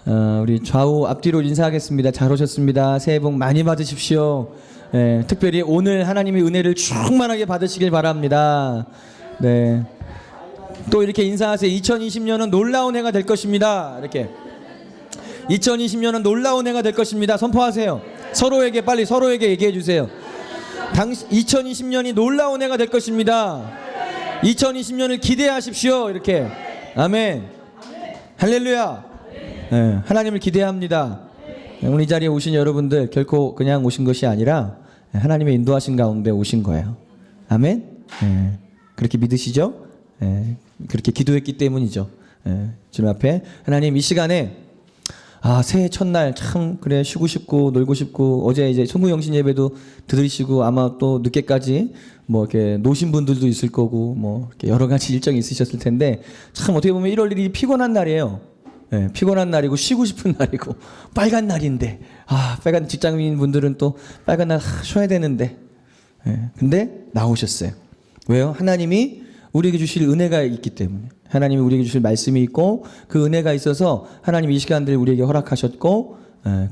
우리 좌우 앞뒤로 인사하겠습니다. 잘 오셨습니다. 새해 복 많이 받으십시오. 예, 특별히 오늘 하나님의 은혜를 충만하게 받으시길 바랍니다. 네. 또 이렇게 인사하세요. 2020년은 놀라운 해가 될 것입니다. 이렇게. 2020년은 놀라운 해가 될 것입니다. 선포하세요. 서로에게 빨리 서로에게 얘기해 주세요. 2020년이 놀라운 해가 될 것입니다. 2020년을 기대하십시오. 이렇게. 아멘. 할렐루야. 네, 하나님을 기대합니다. 오늘 이 자리에 오신 여러분들 결코 그냥 오신 것이 아니라 하나님의 인도하신 가운데 오신 거예요. 아멘. 네, 그렇게 믿으시죠? 네, 그렇게 기도했기 때문이죠. 네, 주님 앞에 하나님 이 시간에 새해 첫날 참 그래 쉬고 싶고 놀고 싶고 어제 이제 송구영신 예배도 들으시고 아마 또 늦게까지 뭐 이렇게 노신 분들도 있을 거고 뭐 이렇게 여러 가지 일정이 있으셨을 텐데 참 어떻게 보면 1월 1일이 피곤한 날이에요. 네, 피곤한 날이고 쉬고 싶은 날이고 빨간 날인데 빨간 직장인 분들은 또 빨간 날 쉬어야 되는데 근데 나오셨어요. 왜요? 하나님이 우리에게 주실 은혜가 있기 때문에 하나님이 우리에게 주실 말씀이 있고 그 은혜가 있어서 하나님이 이 시간들 우리에게 허락하셨고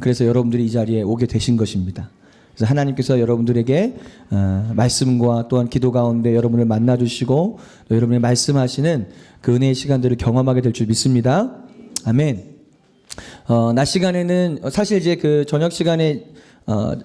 그래서 여러분들이 이 자리에 오게 되신 것입니다. 그래서 하나님께서 여러분들에게 말씀과 또한 기도 가운데 여러분을 만나주시고 또 여러분이 말씀하시는 그 은혜의 시간들을 경험하게 될 줄 믿습니다. 아멘. 낮 시간에는 사실 이제 그 저녁 시간에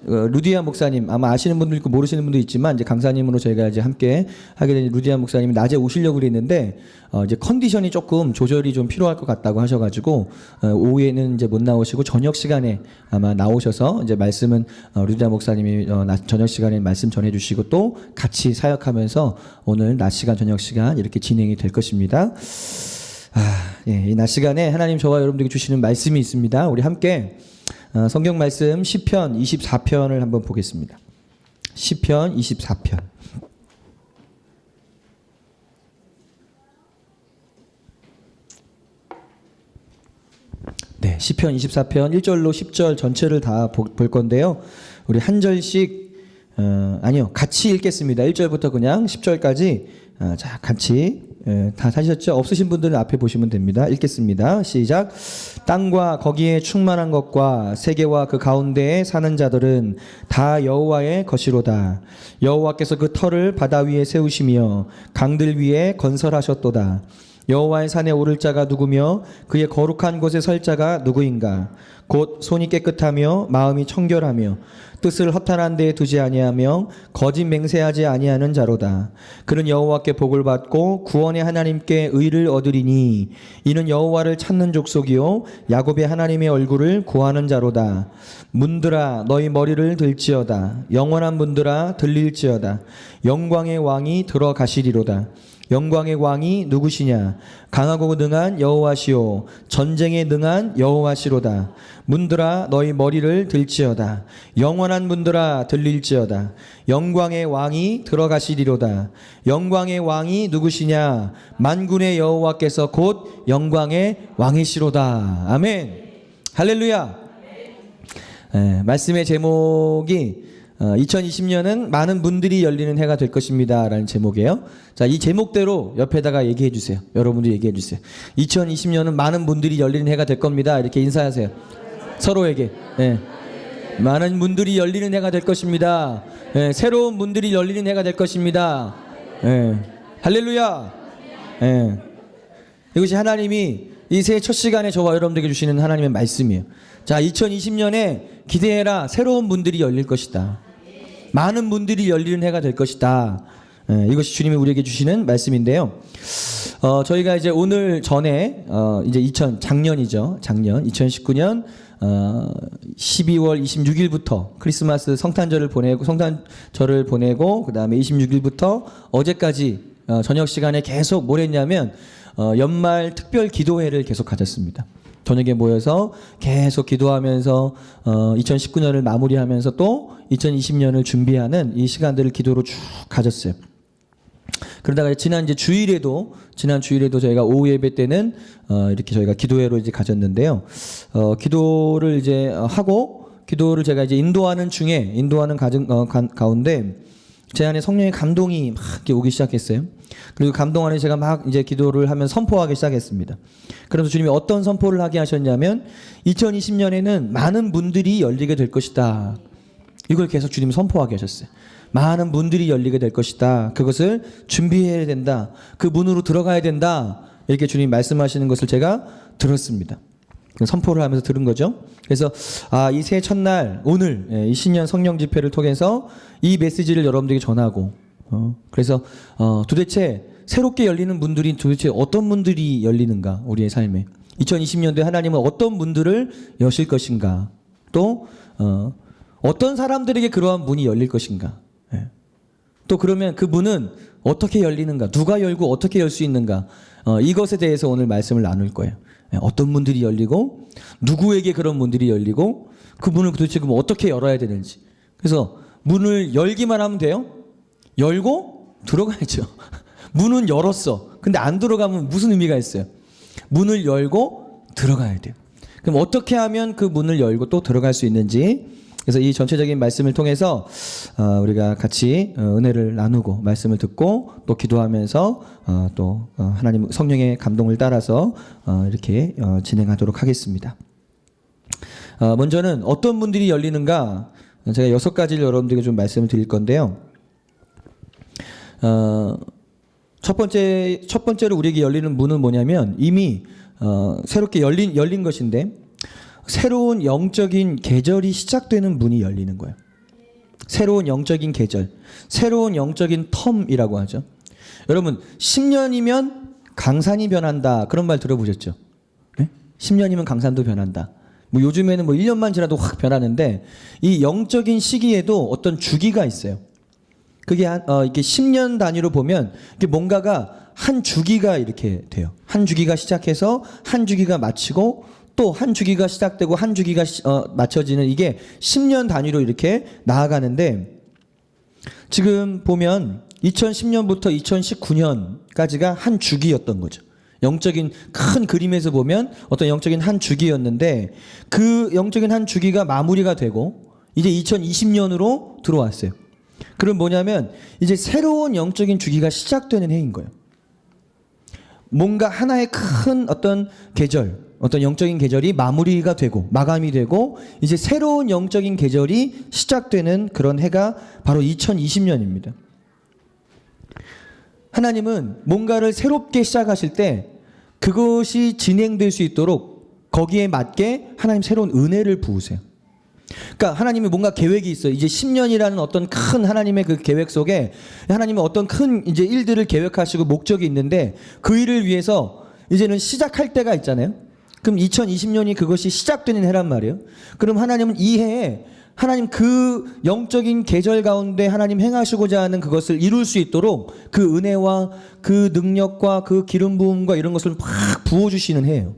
루디아 목사님 아마 아시는 분도 있고 모르시는 분도 있지만 이제 강사님으로 저희가 이제 함께 하게 된 루디아 목사님이 낮에 오시려고 그랬는데 이제 컨디션이 조금 조절이 좀 필요할 것 같다고 하셔가지고 오후에는 이제 못 나오시고 저녁 시간에 아마 나오셔서 이제 말씀은 루디아 목사님이 저녁 시간에 말씀 전해주시고 또 같이 사역하면서 오늘 낮 시간 저녁 시간 이렇게 진행이 될 것입니다. 예, 이 낮 시간에 하나님 저와 여러분들에게 주시는 말씀이 있습니다. 우리 함께 성경 말씀 시편 24편을 한번 보겠습니다. 시편 24편. 네, 시편 24편 1절로 10절 전체를 다 볼 건데요. 우리 한 절씩 같이 읽겠습니다. 1절부터 그냥 10절까지 자, 같이 다 사셨죠? 없으신 분들은 앞에 보시면 됩니다. 읽겠습니다. 시작. 땅과 거기에 충만한 것과 세계와 그 가운데에 사는 자들은 다 여호와의 것이로다. 여호와께서 그 터를 바다 위에 세우시며 강들 위에 건설하셨도다. 여호와의 산에 오를 자가 누구며 그의 거룩한 곳에 설 자가 누구인가? 곧 손이 깨끗하며 마음이 청결하며 뜻을 허탄한 데에 두지 아니하며 거짓 맹세하지 아니하는 자로다. 그는 여호와께 복을 받고 구원의 하나님께 의를 얻으리니 이는 여호와를 찾는 족속이요 야곱의 하나님의 얼굴을 구하는 자로다. 문들아 너희 머리를 들지어다. 영원한 문들아 들릴지어다. 영광의 왕이 들어가시리로다. 영광의 왕이 누구시냐? 강하고 능한 여호와시오 전쟁에 능한 여호와시로다. 문들아 너희 머리를 들지어다. 영원한 문들아 들릴지어다. 영광의 왕이 들어가시리로다. 영광의 왕이 누구시냐? 만군의 여호와께서 곧 영광의 왕이시로다. 아멘. 할렐루야. 말씀의 제목이 2020년은 많은 문들이 열리는 해가 될 것입니다 라는 제목이에요. 자, 이 제목대로 옆에다가 얘기해 주세요. 여러분들 얘기해 주세요. 2020년은 많은 문들이 열리는 해가 될 겁니다. 이렇게 인사하세요. 서로에게. 많은 문들이 열리는 해가 될 것입니다. 새로운 문들이 열리는 해가 될 것입니다. 할렐루야. 이것이 하나님이 이 새해 첫 시간에 저와 여러분들에게 주시는 하나님의 말씀이에요. 자, 2020년에 기대해라. 새로운 문들이 열릴 것이다. 많은 문들이 열리는 해가 될 것이다. 이것이 주님이 우리에게 주시는 말씀인데요. 저희가 이제 오늘 전에 이제 작년이죠. 작년 2019년 12월 26일부터 크리스마스 성탄절을 보내고 그다음에 26일부터 어제까지 저녁 시간에 계속 뭘 했냐면 연말 특별 기도회를 계속 가졌습니다. 저녁에 모여서 계속 기도하면서 2019년을 마무리하면서 또 2020년을 준비하는 이 시간들을 기도로 쭉 가졌어요. 그러다가 지난 주일에도 저희가 오후 예배 때는 이렇게 저희가 기도회로 이제 가졌는데요. 기도를 이제 하고 기도를 제가 이제 인도하는 가운데 제 안에 성령의 감동이 막 이렇게 오기 시작했어요. 그리고 감동 안에 제가 막 이제 기도를 하면 선포하기 시작했습니다. 그래서 주님이 어떤 선포를 하게 하셨냐면 2020년에는 많은 문들이 열리게 될 것이다. 이걸 계속 주님이 선포하게 하셨어요. 많은 문들이 열리게 될 것이다. 그것을 준비해야 된다. 그 문으로 들어가야 된다. 이렇게 주님이 말씀하시는 것을 제가 들었습니다. 선포를 하면서 들은 거죠. 그래서 이 새해 첫날 오늘 이 신년 성령 집회를 통해서 이 메시지를 여러분들에게 전하고 그래서 도대체 새롭게 열리는 문들이 도대체 어떤 문들이 열리는가 우리의 삶에 2020년도에 하나님은 어떤 문들을 여실 것인가 또 어떤 사람들에게 그러한 문이 열릴 것인가 또 그러면 그 문은 어떻게 열리는가 누가 열고 어떻게 열 수 있는가 이것에 대해서 오늘 말씀을 나눌 거예요. 어떤 문들이 열리고 누구에게 그런 문들이 열리고 그 문을 도대체 그럼 어떻게 열어야 되는지. 그래서 문을 열기만 하면 돼요? 열고 들어가야죠. 문은 열었어. 근데 안 들어가면 무슨 의미가 있어요? 문을 열고 들어가야 돼요. 그럼 어떻게 하면 그 문을 열고 또 들어갈 수 있는지. 그래서 이 전체적인 말씀을 통해서 우리가 같이 은혜를 나누고 말씀을 듣고 또 기도하면서 또 하나님 성령의 감동을 따라서 이렇게 진행하도록 하겠습니다. 먼저는 어떤 문들이 열리는가 제가 6가지를 여러분들에게 좀 말씀을 드릴 건데요. 첫 번째로 우리에게 열리는 문은 뭐냐면 이미 새롭게 열린 것인데 새로운 영적인 계절이 시작되는 문이 열리는 거예요. 새로운 영적인 계절, 새로운 영적인 텀이라고 하죠. 여러분 10년이면 강산이 변한다 그런 말 들어보셨죠? 네? 10년이면 강산도 변한다. 뭐 요즘에는 뭐 1년만 지나도 확 변하는데 이 영적인 시기에도 어떤 주기가 있어요. 그게 이렇게 10년 단위로 보면 이게 뭔가가 한 주기가 이렇게 돼요. 한 주기가 시작해서 한 주기가 마치고 또 한 주기가 시작되고 한 주기가 맞춰지는 이게 10년 단위로 이렇게 나아가는데 지금 보면 2010년부터 2019년까지가 한 주기였던 거죠. 영적인 큰 그림에서 보면 어떤 영적인 한 주기였는데 그 영적인 한 주기가 마무리가 되고 이제 2020년으로 들어왔어요. 그럼 뭐냐면 이제 새로운 영적인 주기가 시작되는 해인 거예요. 뭔가 하나의 큰 어떤 계절 어떤 영적인 계절이 마무리가 되고 마감이 되고 이제 새로운 영적인 계절이 시작되는 그런 해가 바로 2020년입니다. 하나님은 뭔가를 새롭게 시작하실 때 그것이 진행될 수 있도록 거기에 맞게 하나님 새로운 은혜를 부으세요. 그러니까 하나님이 뭔가 계획이 있어요. 이제 10년이라는 어떤 큰 하나님의 그 계획 속에 하나님은 어떤 큰 이제 일들을 계획하시고 목적이 있는데 그 일을 위해서 이제는 시작할 때가 있잖아요. 그럼 2020년이 그것이 시작되는 해란 말이에요. 그럼 하나님은 이 해에 하나님 그 영적인 계절 가운데 하나님 행하시고자 하는 그것을 이룰 수 있도록 그 은혜와 그 능력과 그 기름 부음과 이런 것을 막 부어주시는 해예요.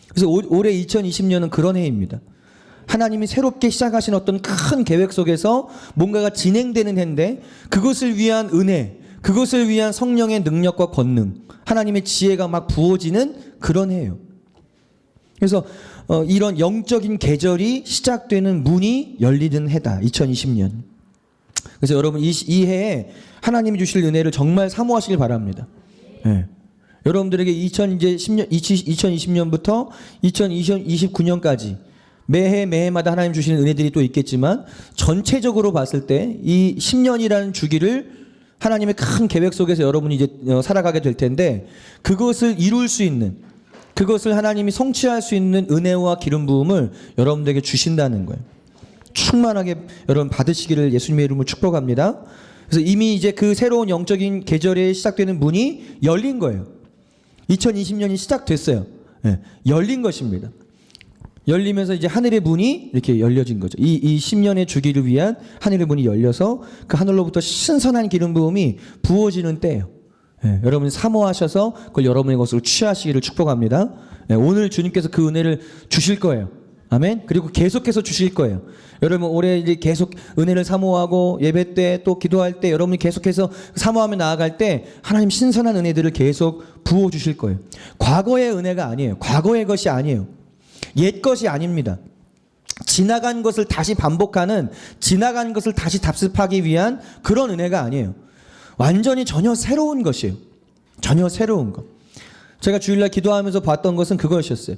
그래서 올해 2020년은 그런 해입니다. 하나님이 새롭게 시작하신 어떤 큰 계획 속에서 뭔가가 진행되는 해인데 그것을 위한 은혜, 그것을 위한 성령의 능력과 권능, 하나님의 지혜가 막 부어지는 그런 해예요. 그래서 이런 영적인 계절이 시작되는 문이 열리는 해다. 2020년. 그래서 여러분 이 해에 하나님이 주실 은혜를 정말 사모하시길 바랍니다. 네. 여러분들에게 2020년부터 2029년까지 매해마다 하나님 주시는 은혜들이 또 있겠지만 전체적으로 봤을 때 이 10년이라는 주기를 하나님의 큰 계획 속에서 여러분이 이제 살아가게 될 텐데 그것을 이룰 수 있는 그것을 하나님이 성취할 수 있는 은혜와 기름 부음을 여러분들에게 주신다는 거예요. 충만하게 여러분 받으시기를 예수님의 이름으로 축복합니다. 그래서 이미 이제 그 새로운 영적인 계절에 시작되는 문이 열린 거예요. 2020년이 시작됐어요. 네, 열린 것입니다. 열리면서 이제 하늘의 문이 이렇게 열려진 거죠. 이 10년의 주기를 위한 하늘의 문이 열려서 그 하늘로부터 신선한 기름 부음이 부어지는 때예요. 네, 여러분이 사모하셔서 그걸 여러분의 것으로 취하시기를 축복합니다. 네, 오늘 주님께서 그 은혜를 주실 거예요. 아멘. 그리고 계속해서 주실 거예요. 여러분 올해 이제 계속 은혜를 사모하고 예배 때 또 기도할 때 여러분이 계속해서 사모하며 나아갈 때 하나님 신선한 은혜들을 계속 부어 주실 거예요. 과거의 은혜가 아니에요. 과거의 것이 아니에요. 옛 것이 아닙니다. 지나간 것을 다시 반복하는, 지나간 것을 다시 답습하기 위한 그런 은혜가 아니에요. 완전히 전혀 새로운 것이에요. 전혀 새로운 것. 제가 주일날 기도하면서 봤던 것은 그것이었어요.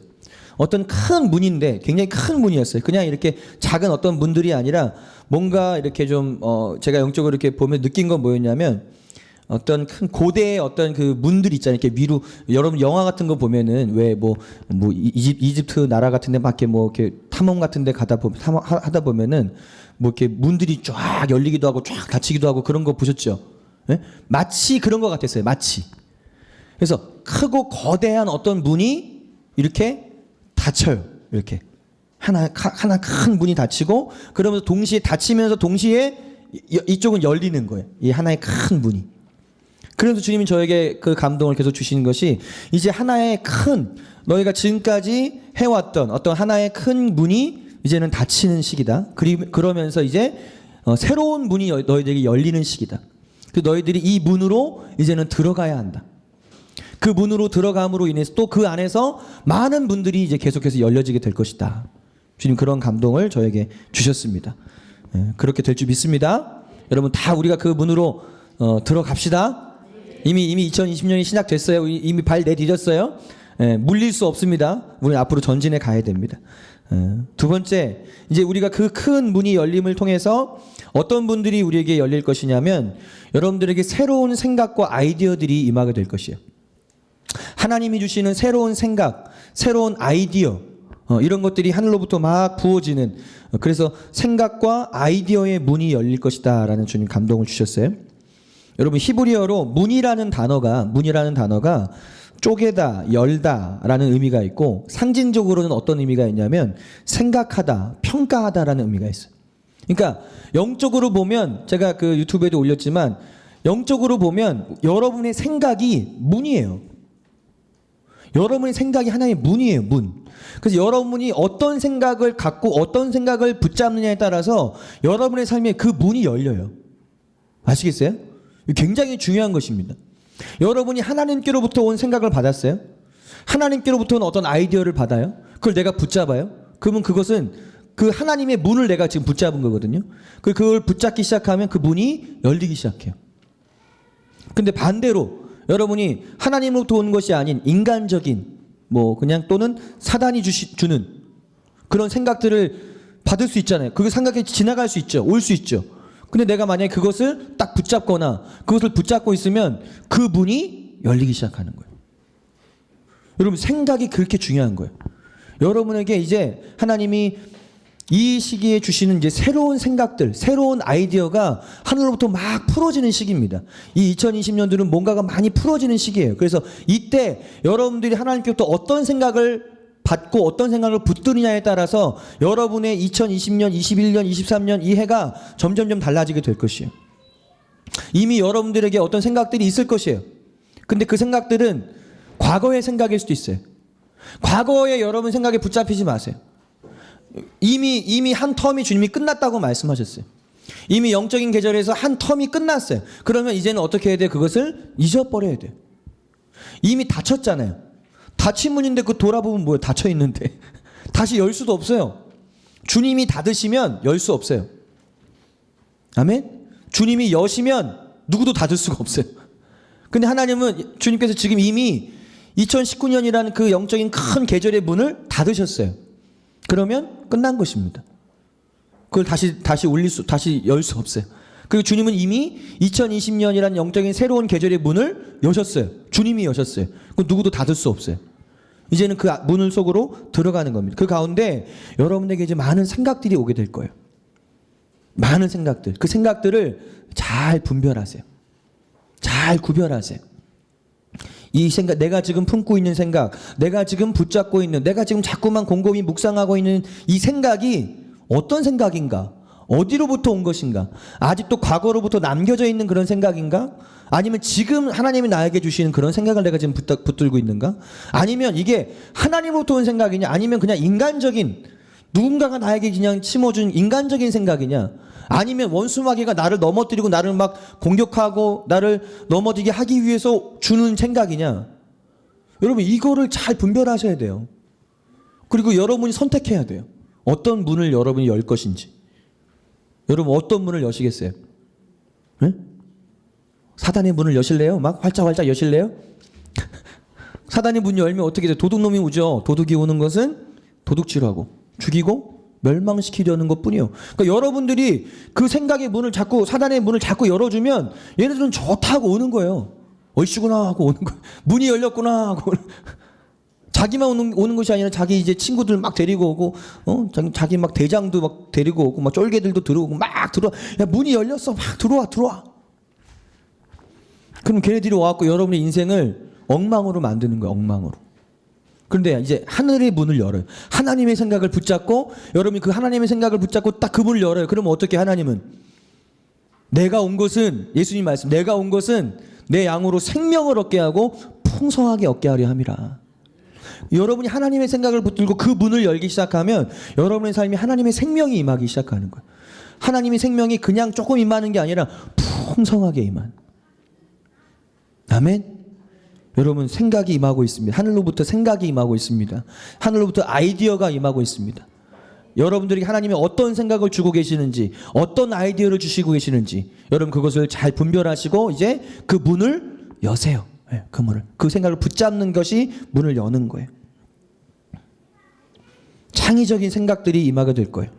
어떤 큰 문인데, 굉장히 큰 문이었어요. 그냥 이렇게 작은 어떤 문들이 아니라 뭔가 이렇게 좀 제가 영적으로 이렇게 보면 느낀 건 뭐였냐면, 어떤 큰 고대의 어떤 그 문들 있잖아요. 이렇게 위로, 여러분 영화 같은 거 보면은 왜 뭐 이집트 나라 같은데 막 이렇게 뭐 이렇게 탐험 같은데 하다 보면은 뭐 이렇게 문들이 쫙 열리기도 하고 쫙 닫히기도 하고 그런 거 보셨죠? 네? 마치 그런 것 같았어요. 마치. 그래서 크고 거대한 어떤 문이 이렇게 닫혀요. 이렇게 하나 큰 문이 닫히고, 그러면서 동시에 닫히면서 동시에 이쪽은 열리는 거예요. 이 하나의 큰 문이. 그래서 주님이 저에게 그 감동을 계속 주시는 것이, 이제 하나의 큰, 너희가 지금까지 해왔던 어떤 하나의 큰 문이 이제는 닫히는 시기다. 그러면서 이제 새로운 문이 너희들에게 열리는 시기다. 그 너희들이 이 문으로 이제는 들어가야 한다. 그 문으로 들어감으로 인해서 또 그 안에서 많은 문들이 이제 계속해서 열려지게 될 것이다. 주님 그런 감동을 저에게 주셨습니다. 그렇게 될 줄 믿습니다. 여러분 다 우리가 그 문으로 들어갑시다. 이미 2020년이 시작됐어요. 이미 발 내디뎠어요. 물릴 수 없습니다. 우리는 앞으로 전진해 가야 됩니다. 두 번째, 이제 우리가 그 큰 문이 열림을 통해서 어떤 분들이 우리에게 열릴 것이냐면, 여러분들에게 새로운 생각과 아이디어들이 임하게 될 것이에요. 하나님이 주시는 새로운 생각, 새로운 아이디어, 이런 것들이 하늘로부터 막 부어지는, 그래서 생각과 아이디어의 문이 열릴 것이다 라는 주님 감동을 주셨어요. 여러분 히브리어로 문이라는 단어가 쪼개다, 열다 라는 의미가 있고, 상징적으로는 어떤 의미가 있냐면 생각하다, 평가하다 라는 의미가 있어요. 그러니까 영적으로 보면, 제가 그 유튜브에도 올렸지만, 영적으로 보면 여러분의 생각이 문이에요. 여러분의 생각이 하나의 문이에요. 문. 그래서 여러분이 어떤 생각을 갖고 어떤 생각을 붙잡느냐에 따라서 여러분의 삶에 그 문이 열려요. 아시겠어요? 굉장히 중요한 것입니다. 여러분이 하나님께로부터 온 생각을 받았어요? 하나님께로부터 온 어떤 아이디어를 받아요? 그걸 내가 붙잡아요? 그러면 그것은 그 하나님의 문을 내가 지금 붙잡은 거거든요. 그걸 붙잡기 시작하면 그 문이 열리기 시작해요. 근데 반대로 여러분이 하나님으로부터 온 것이 아닌 인간적인 뭐 그냥 또는 사단이 주는 그런 생각들을 받을 수 있잖아요. 그 생각이 지나갈 수 있죠. 올 수 있죠. 근데 내가 만약에 그것을 딱 붙잡거나 그것을 붙잡고 있으면 그 문이 열리기 시작하는 거예요. 여러분 생각이 그렇게 중요한 거예요. 여러분에게 이제 하나님이 이 시기에 주시는 이제 새로운 생각들, 새로운 아이디어가 하늘로부터 막 풀어지는 시기입니다. 이 2020년들은 뭔가가 많이 풀어지는 시기예요. 그래서 이때 여러분들이 하나님께부터 어떤 생각을 받고 어떤 생각을 붙드느냐에 따라서 여러분의 2020년, 21년, 23년 이 해가 점점점 달라지게 될 것이에요. 이미 여러분들에게 어떤 생각들이 있을 것이에요. 근데 그 생각들은 과거의 생각일 수도 있어요. 과거에 여러분 생각에 붙잡히지 마세요. 이미 한 텀이 주님이 끝났다고 말씀하셨어요. 이미 영적인 계절에서 한 텀이 끝났어요. 그러면 이제는 어떻게 해야 돼요? 그것을 잊어버려야 돼요. 이미 닫혔잖아요. 닫힌 문인데 그 돌아보면 뭐예요? 닫혀 있는데 다시 열 수도 없어요. 주님이 닫으시면 열 수 없어요. 아멘? 주님이 여시면 누구도 닫을 수가 없어요. 근데 하나님은 주님께서 지금 이미 2019년이라는 그 영적인 큰 계절의 문을 닫으셨어요. 그러면 끝난 것입니다. 그걸 다시 열 수 없어요. 그리고 주님은 이미 2020년이라는 영적인 새로운 계절의 문을 여셨어요. 주님이 여셨어요. 그 누구도 닫을 수 없어요. 이제는 그 문을 속으로 들어가는 겁니다. 그 가운데 여러분에게 이제 많은 생각들이 오게 될 거예요. 많은 생각들. 그 생각들을 잘 분별하세요. 잘 구별하세요. 이 생각, 내가 지금 품고 있는 생각, 내가 지금 붙잡고 있는, 내가 지금 자꾸만 곰곰이 묵상하고 있는 이 생각이 어떤 생각인가? 어디로부터 온 것인가? 아직도 과거로부터 남겨져 있는 그런 생각인가? 아니면 지금 하나님이 나에게 주시는 그런 생각을 내가 지금 붙들고 있는가? 아니면 이게 하나님으로부터 온 생각이냐? 아니면 그냥 인간적인, 누군가가 나에게 그냥 심어준 인간적인 생각이냐? 아니면 원수마귀가 나를 넘어뜨리고 나를 막 공격하고 나를 넘어지게 하기 위해서 주는 생각이냐? 여러분 이거를 잘 분별하셔야 돼요. 그리고 여러분이 선택해야 돼요. 어떤 문을 여러분이 열 것인지. 여러분 어떤 문을 여시겠어요? 네? 사단의 문을 여실래요? 막 활짝활짝 여실래요? 사단의 문 열면 어떻게 돼요? 도둑놈이 오죠. 도둑이 오는 것은 도둑질하고 죽이고 멸망시키려는 것뿐이에요. 그러니까 여러분들이 그 생각의 문을 자꾸, 사단의 문을 자꾸 열어주면 얘네들은 좋다고 오는 거예요. 얼씨구나 하고 오는 거예요. 문이 열렸구나 하고. 자기만 오는 것이 아니라 자기 이제 친구들 막 데리고 오고, 자기 막 대장도 막 데리고 오고, 막 쫄개들도 들어오고 막 들어와. 야, 문이 열렸어. 막 들어와. 그럼 걔네들이 와갖고 여러분의 인생을 엉망으로 만드는 거예요. 엉망으로. 그런데 이제 하늘의 문을 열어요. 하나님의 생각을 붙잡고, 여러분이 그 하나님의 생각을 붙잡고 딱 그 문을 열어요. 그러면 어떻게 하나님은? 내가 온 것은, 예수님 말씀, 내가 온 것은 내 양으로 생명을 얻게 하고 풍성하게 얻게 하려 함이라. 여러분이 하나님의 생각을 붙들고 그 문을 열기 시작하면 여러분의 삶이 하나님의 생명이 임하기 시작하는 거예요. 하나님의 생명이 그냥 조금 임하는 게 아니라 풍성하게 임하는. 아멘. 여러분 생각이 임하고 있습니다. 하늘로부터 생각이 임하고 있습니다. 하늘로부터 아이디어가 임하고 있습니다. 여러분들이 하나님이 어떤 생각을 주고 계시는지, 어떤 아이디어를 주시고 계시는지 여러분 그것을 잘 분별하시고 이제 그 문을 여세요. 그 문을, 그 생각을 붙잡는 것이 문을 여는 거예요. 창의적인 생각들이 임하게 될 거예요.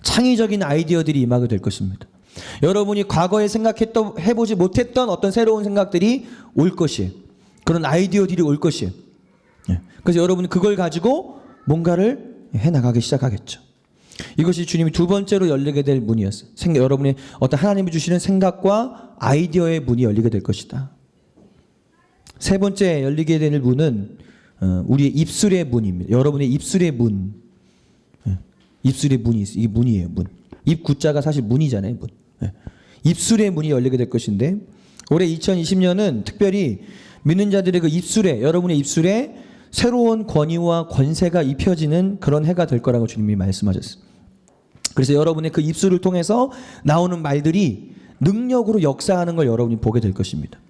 창의적인 아이디어들이 임하게 될 것입니다. 여러분이 과거에 해보지 못했던 어떤 새로운 생각들이 올 것이에요. 그런 아이디어들이 올 것이에요. 그래서 여러분이 그걸 가지고 뭔가를 해나가기 시작하겠죠. 이것이 주님이 두 번째로 열리게 될 문이었어요. 여러분의 어떤 하나님이 주시는 생각과 아이디어의 문이 열리게 될 것이다. 세 번째 열리게 될 문은 우리의 입술의 문입니다. 여러분의 입술의 문. 입술의 문이 있어요. 이게 문이에요. 문. 입 구자가 사실 문이잖아요. 문. 입술의 문이 열리게 될 것인데 올해 2020년은 특별히 믿는 자들의 그 입술에, 여러분의 입술에 새로운 권위와 권세가 입혀지는 그런 해가 될 거라고 주님이 말씀하셨어요. 그래서 여러분의 그 입술을 통해서 나오는 말들이 능력으로 역사하는 걸 여러분이 보게 될 것입니다.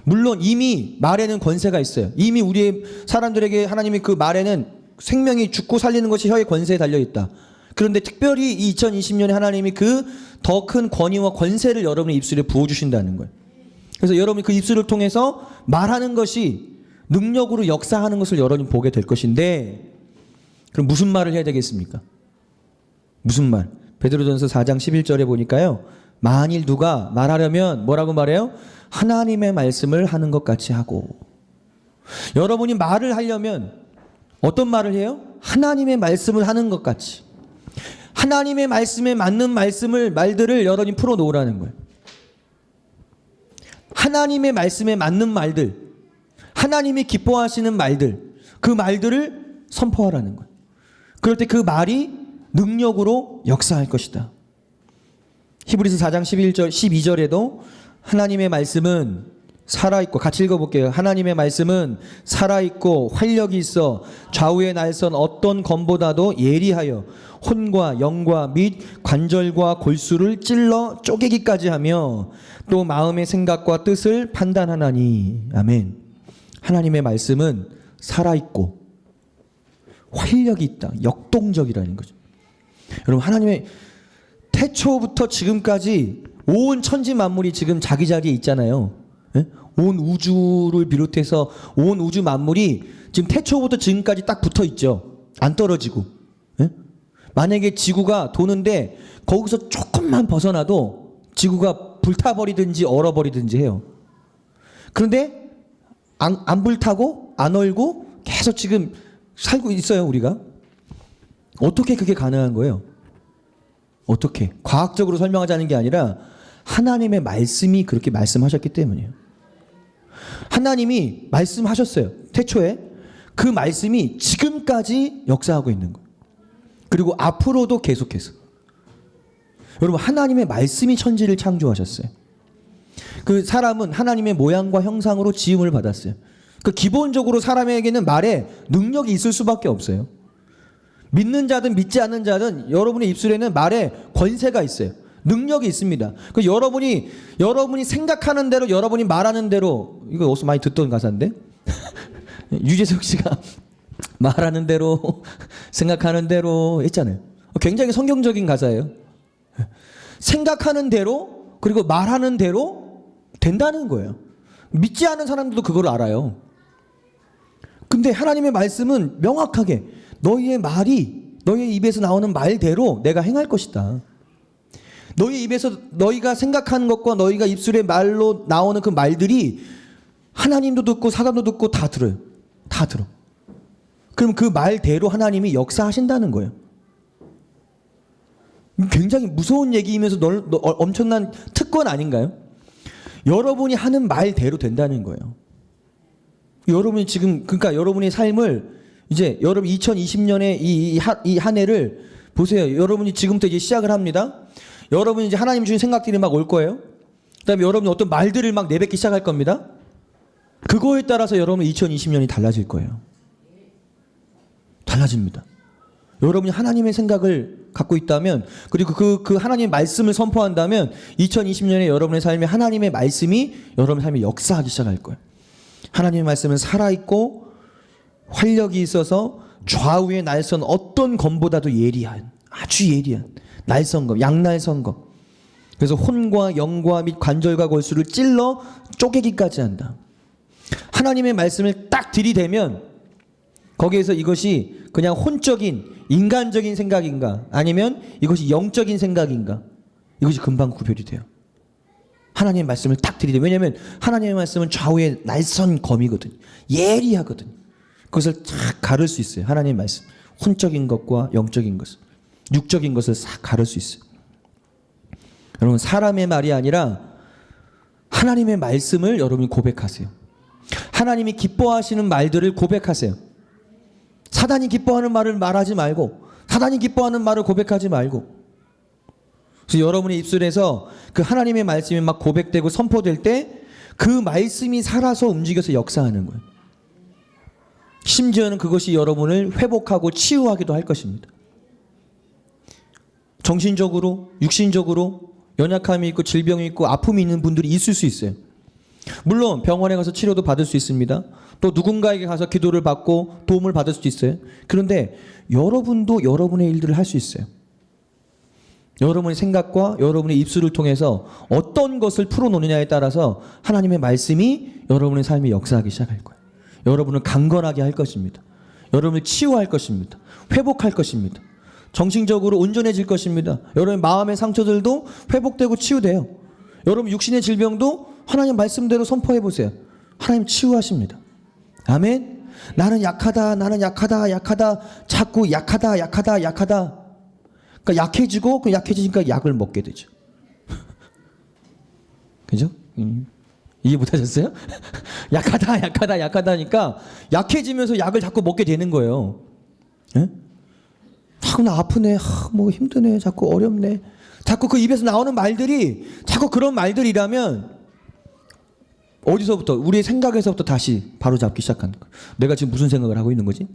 물론 이미 말에는 권세가 있어요. 이미 우리의 사람들에게 하나님이 그 말에는 생명이 죽고 살리는 것이 혀의 권세에 달려있다. 그런데 특별히 2020년에 하나님이 그 더 큰 권위와 권세를 여러분의 입술에 부어주신다는 거예요. 그래서 여러분이 그 입술을 통해서 말하는 것이 능력으로 역사하는 것을 여러분이 보게 될 것인데, 그럼 무슨 말을 해야 되겠습니까? 무슨 말? 베드로전서 4장 11절에 보니까요, 만일 누가 말하려면 뭐라고 말해요? 하나님의 말씀을 하는 것 같이 하고. 여러분이 말을 하려면 어떤 말을 해요? 하나님의 말씀을 하는 것 같이. 하나님의 말씀에 맞는 말들을 여러분이 풀어놓으라는 거예요. 하나님의 말씀에 맞는 말들, 하나님이 기뻐하시는 말들, 그 말들을 선포하라는 거예요. 그럴 때 그 말이 능력으로 역사할 것이다. 히브리서 4장 11절, 12절에도 하나님의 말씀은 살아있고, 같이 읽어볼게요. 하나님의 말씀은 살아있고 활력이 있어 좌우의 날선 어떤 검보다도 예리하여 혼과 영과 및 관절과 골수를 찔러 쪼개기까지 하며 또 마음의 생각과 뜻을 판단하나니. 아멘. 하나님의 말씀은 살아있고 활력이 있다. 역동적이라는 거죠. 여러분, 하나님의 태초부터 지금까지 온 천지 만물이 지금 자기 자리에 있잖아요. 온 우주를 비롯해서 온 우주 만물이 지금 태초부터 지금까지 딱 붙어 있죠. 안 떨어지고. 만약에 지구가 도는데 거기서 조금만 벗어나도 지구가 불타버리든지 얼어버리든지 해요. 그런데 안 불타고 안 얼고 계속 지금 살고 있어요, 우리가. 어떻게 그게 가능한 거예요? 어떻게? 과학적으로 설명하자는 게 아니라 하나님의 말씀이 그렇게 말씀하셨기 때문이에요. 하나님이 말씀하셨어요. 태초에. 그 말씀이 지금까지 역사하고 있는 거예요. 그리고 앞으로도 계속해서. 여러분, 하나님의 말씀이 천지를 창조하셨어요. 그 사람은 하나님의 모양과 형상으로 지음을 받았어요. 그 기본적으로 사람에게는 말에 능력이 있을 수밖에 없어요. 믿는 자든 믿지 않는 자든 여러분의 입술에는 말에 권세가 있어요. 능력이 있습니다. 그 여러분이 생각하는 대로, 여러분이 말하는 대로, 이거 어디서 많이 듣던 가사인데? 유재석 씨가 말하는 대로, 생각하는 대로 했잖아요. 굉장히 성경적인 가사예요. 생각하는 대로 그리고 말하는 대로 된다는 거예요. 믿지 않은 사람들도 그걸 알아요. 근데 하나님의 말씀은 명확하게 너희의 말이 너희의 입에서 나오는 말대로 내가 행할 것이다. 너희 입에서 너희가 생각하는 것과 너희가 입술의 말로 나오는 그 말들이 하나님도 듣고 사람도 듣고 다 들어요. 다 들어. 그럼 그 말대로 하나님이 역사하신다는 거예요. 굉장히 무서운 얘기이면서 엄청난 특권 아닌가요? 여러분이 하는 말대로 된다는 거예요. 여러분이 지금 그러니까 여러분의 삶을 이제 여러분 2020년에 이 한 해를 보세요. 여러분이 지금부터 이제 시작을 합니다. 여러분이 이제 하나님 주신 생각들이 막 올 거예요. 그다음에 여러분이 어떤 말들을 막 내뱉기 시작할 겁니다. 그거에 따라서 여러분 2020년이 달라질 거예요. 달라집니다. 여러분이 하나님의 생각을 갖고 있다면 그리고 그 하나님의 말씀을 선포한다면 2020년에 여러분의 삶에 하나님의 말씀이 여러분의 삶에 역사하기 시작할 거예요. 하나님의 말씀은 살아있고 활력이 있어서 좌우에 날선 어떤 검보다도 예리한 아주 예리한 날선검, 양날선검. 그래서 혼과 영과 및 관절과 골수를 찔러 쪼개기까지 한다. 하나님의 말씀을 딱 들이대면 거기에서 이것이 그냥 혼적인 인간적인 생각인가 아니면 이것이 영적인 생각인가 이것이 금방 구별이 돼요. 하나님의 말씀을 딱 들이대면 왜냐하면 하나님의 말씀은 좌우의 날선 검이거든요. 예리하거든요. 그것을 탁 가를 수 있어요. 하나님의 말씀. 혼적인 것과 영적인 것을 육적인 것을 싹 가를 수 있어요. 여러분 사람의 말이 아니라 하나님의 말씀을 여러분이 고백하세요. 하나님이 기뻐하시는 말들을 고백하세요. 사단이 기뻐하는 말을 말하지 말고 사단이 기뻐하는 말을 고백하지 말고 그래서 여러분의 입술에서 그 하나님의 말씀이 막 고백되고 선포될 때 그 말씀이 살아서 움직여서 역사하는 거예요. 심지어는 그것이 여러분을 회복하고 치유하기도 할 것입니다. 정신적으로 육신적으로 연약함이 있고 질병이 있고 아픔이 있는 분들이 있을 수 있어요. 물론 병원에 가서 치료도 받을 수 있습니다. 또 누군가에게 가서 기도를 받고 도움을 받을 수도 있어요. 그런데 여러분도 여러분의 일들을 할 수 있어요. 여러분의 생각과 여러분의 입술을 통해서 어떤 것을 풀어놓느냐에 따라서 하나님의 말씀이 여러분의 삶에 역사하기 시작할 거예요. 여러분을 강건하게 할 것입니다. 여러분을 치유할 것입니다. 회복할 것입니다. 정신적으로 온전해질 것입니다. 여러분의 마음의 상처들도 회복되고 치유돼요. 여러분 육신의 질병도 하나님 말씀대로 선포해 보세요. 하나님 치유하십니다. 아멘. 나는 약하다. 나는 약하다. 약하다. 자꾸 약하다. 약하다. 약하다. 그러니까 약해지고 그 약해지니까 약을 먹게 되죠. 그죠? 이해 못하셨어요? 약하다. 약하다. 약하다니까 약해지면서 약을 자꾸 먹게 되는 거예요. 예? 자꾸 나 아프네. 뭐 힘드네. 자꾸 어렵네. 자꾸 그 입에서 나오는 말들이 자꾸 그런 말들이라면 어디서부터 우리의 생각에서부터 다시 바로 잡기 시작하는 거예요. 내가 지금 무슨 생각을 하고 있는 거지?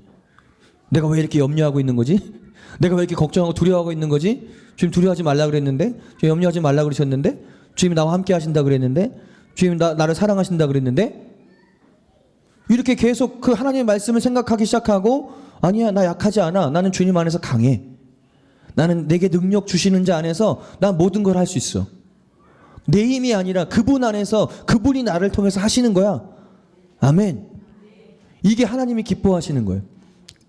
내가 왜 이렇게 염려하고 있는 거지? 내가 왜 이렇게 걱정하고 두려워하고 있는 거지? 주님 두려워하지 말라 그랬는데 주님 염려하지 말라 그러셨는데 주님이 나와 함께 하신다 그랬는데 주님 나를 사랑하신다 그랬는데 이렇게 계속 그 하나님의 말씀을 생각하기 시작하고 아니야 나 약하지 않아. 나는 주님 안에서 강해. 나는 내게 능력 주시는 자 안에서 난 모든 걸 할 수 있어. 내 힘이 아니라 그분 안에서 그분이 나를 통해서 하시는 거야. 아멘. 이게 하나님이 기뻐하시는 거예요.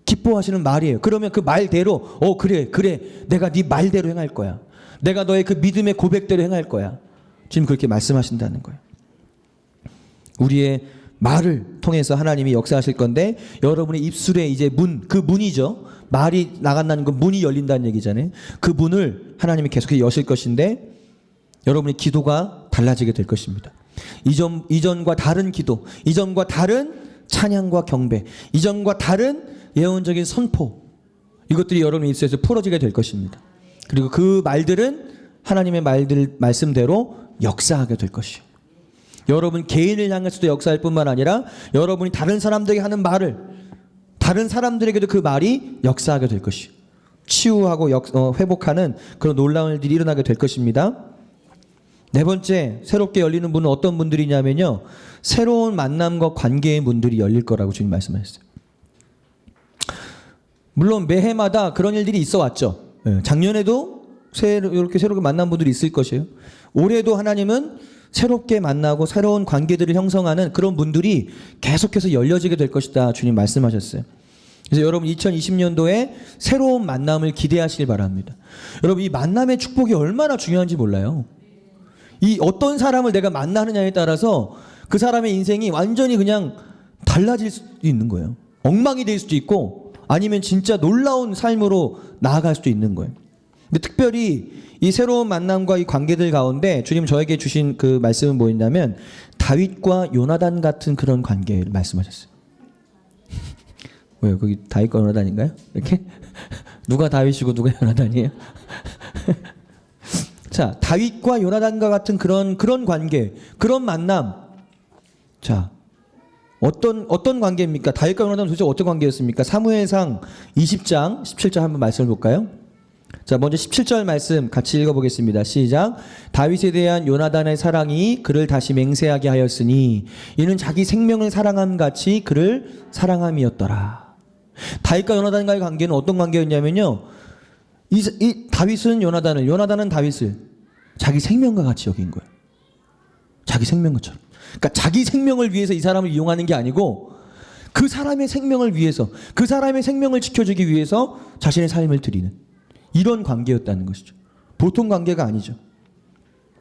기뻐하시는 말이에요. 그러면 그 말대로 그래 내가 네 말대로 행할 거야. 내가 너의 그 믿음의 고백대로 행할 거야. 지금 그렇게 말씀하신다는 거예요. 우리의 말을 통해서 하나님이 역사하실 건데 여러분의 입술에 이제 그 문이죠. 말이 나간다는 건 문이 열린다는 얘기잖아요. 그 문을 하나님이 계속해서 여실 것인데 여러분의 기도가 달라지게 될 것입니다. 이전과 다른 기도, 이전과 다른 찬양과 경배, 이전과 다른 예언적인 선포 이것들이 여러분의 입술에서 풀어지게 될 것입니다. 그리고 그 말들은 하나님의 말씀대로 역사하게 될 것이요. 여러분 개인을 향해서도 역사할 뿐만 아니라 여러분이 다른 사람들에게 하는 말을 다른 사람들에게도 그 말이 역사하게 될 것이요. 치유하고 회복하는 그런 놀라운 일들이 일어나게 될 것입니다. 네 번째 새롭게 열리는 분은 어떤 분들이냐면요. 새로운 만남과 관계의 문들이 열릴 거라고 주님 말씀하셨어요. 물론 매해마다 그런 일들이 있어 왔죠. 작년에도 이렇게 새롭게 만난 분들이 있을 것이에요. 올해도 하나님은 새롭게 만나고 새로운 관계들을 형성하는 그런 분들이 계속해서 열려지게 될 것이다. 주님 말씀하셨어요. 그래서 여러분 2020년도에 새로운 만남을 기대하시길 바랍니다. 여러분 이 만남의 축복이 얼마나 중요한지 몰라요. 이 어떤 사람을 내가 만나느냐에 따라서 그 사람의 인생이 완전히 그냥 달라질 수도 있는 거예요. 엉망이 될 수도 있고 아니면 진짜 놀라운 삶으로 나아갈 수도 있는 거예요. 근데 특별히 이 새로운 만남과 이 관계들 가운데 주님 저에게 주신 그 말씀은 뭐였냐면 다윗과 요나단 같은 그런 관계를 말씀하셨어요. 왜요? 거기 다윗과 요나단인가요? 이렇게? 누가 다윗이고 누가 요나단이에요? 자, 다윗과 요나단과 같은 그런 관계, 그런 만남. 자, 어떤 관계입니까? 다윗과 요나단은 도대체 어떤 관계였습니까? 사무엘상 20장 17절 한번 말씀을 볼까요? 자, 먼저 17절 말씀 같이 읽어보겠습니다. 시작. 다윗에 대한 요나단의 사랑이 그를 다시 맹세하게 하였으니 이는 자기 생명을 사랑함 같이 그를 사랑함이었더라. 다윗과 요나단과의 관계는 어떤 관계였냐면요. 이 다윗은 요나단을, 요나단은 다윗을 자기 생명과 같이 여긴 거예요. 자기 생명처럼. 그러니까 자기 생명을 위해서 이 사람을 이용하는 게 아니고 그 사람의 생명을 위해서, 그 사람의 생명을 지켜주기 위해서 자신의 삶을 드리는 이런 관계였다는 것이죠. 보통 관계가 아니죠.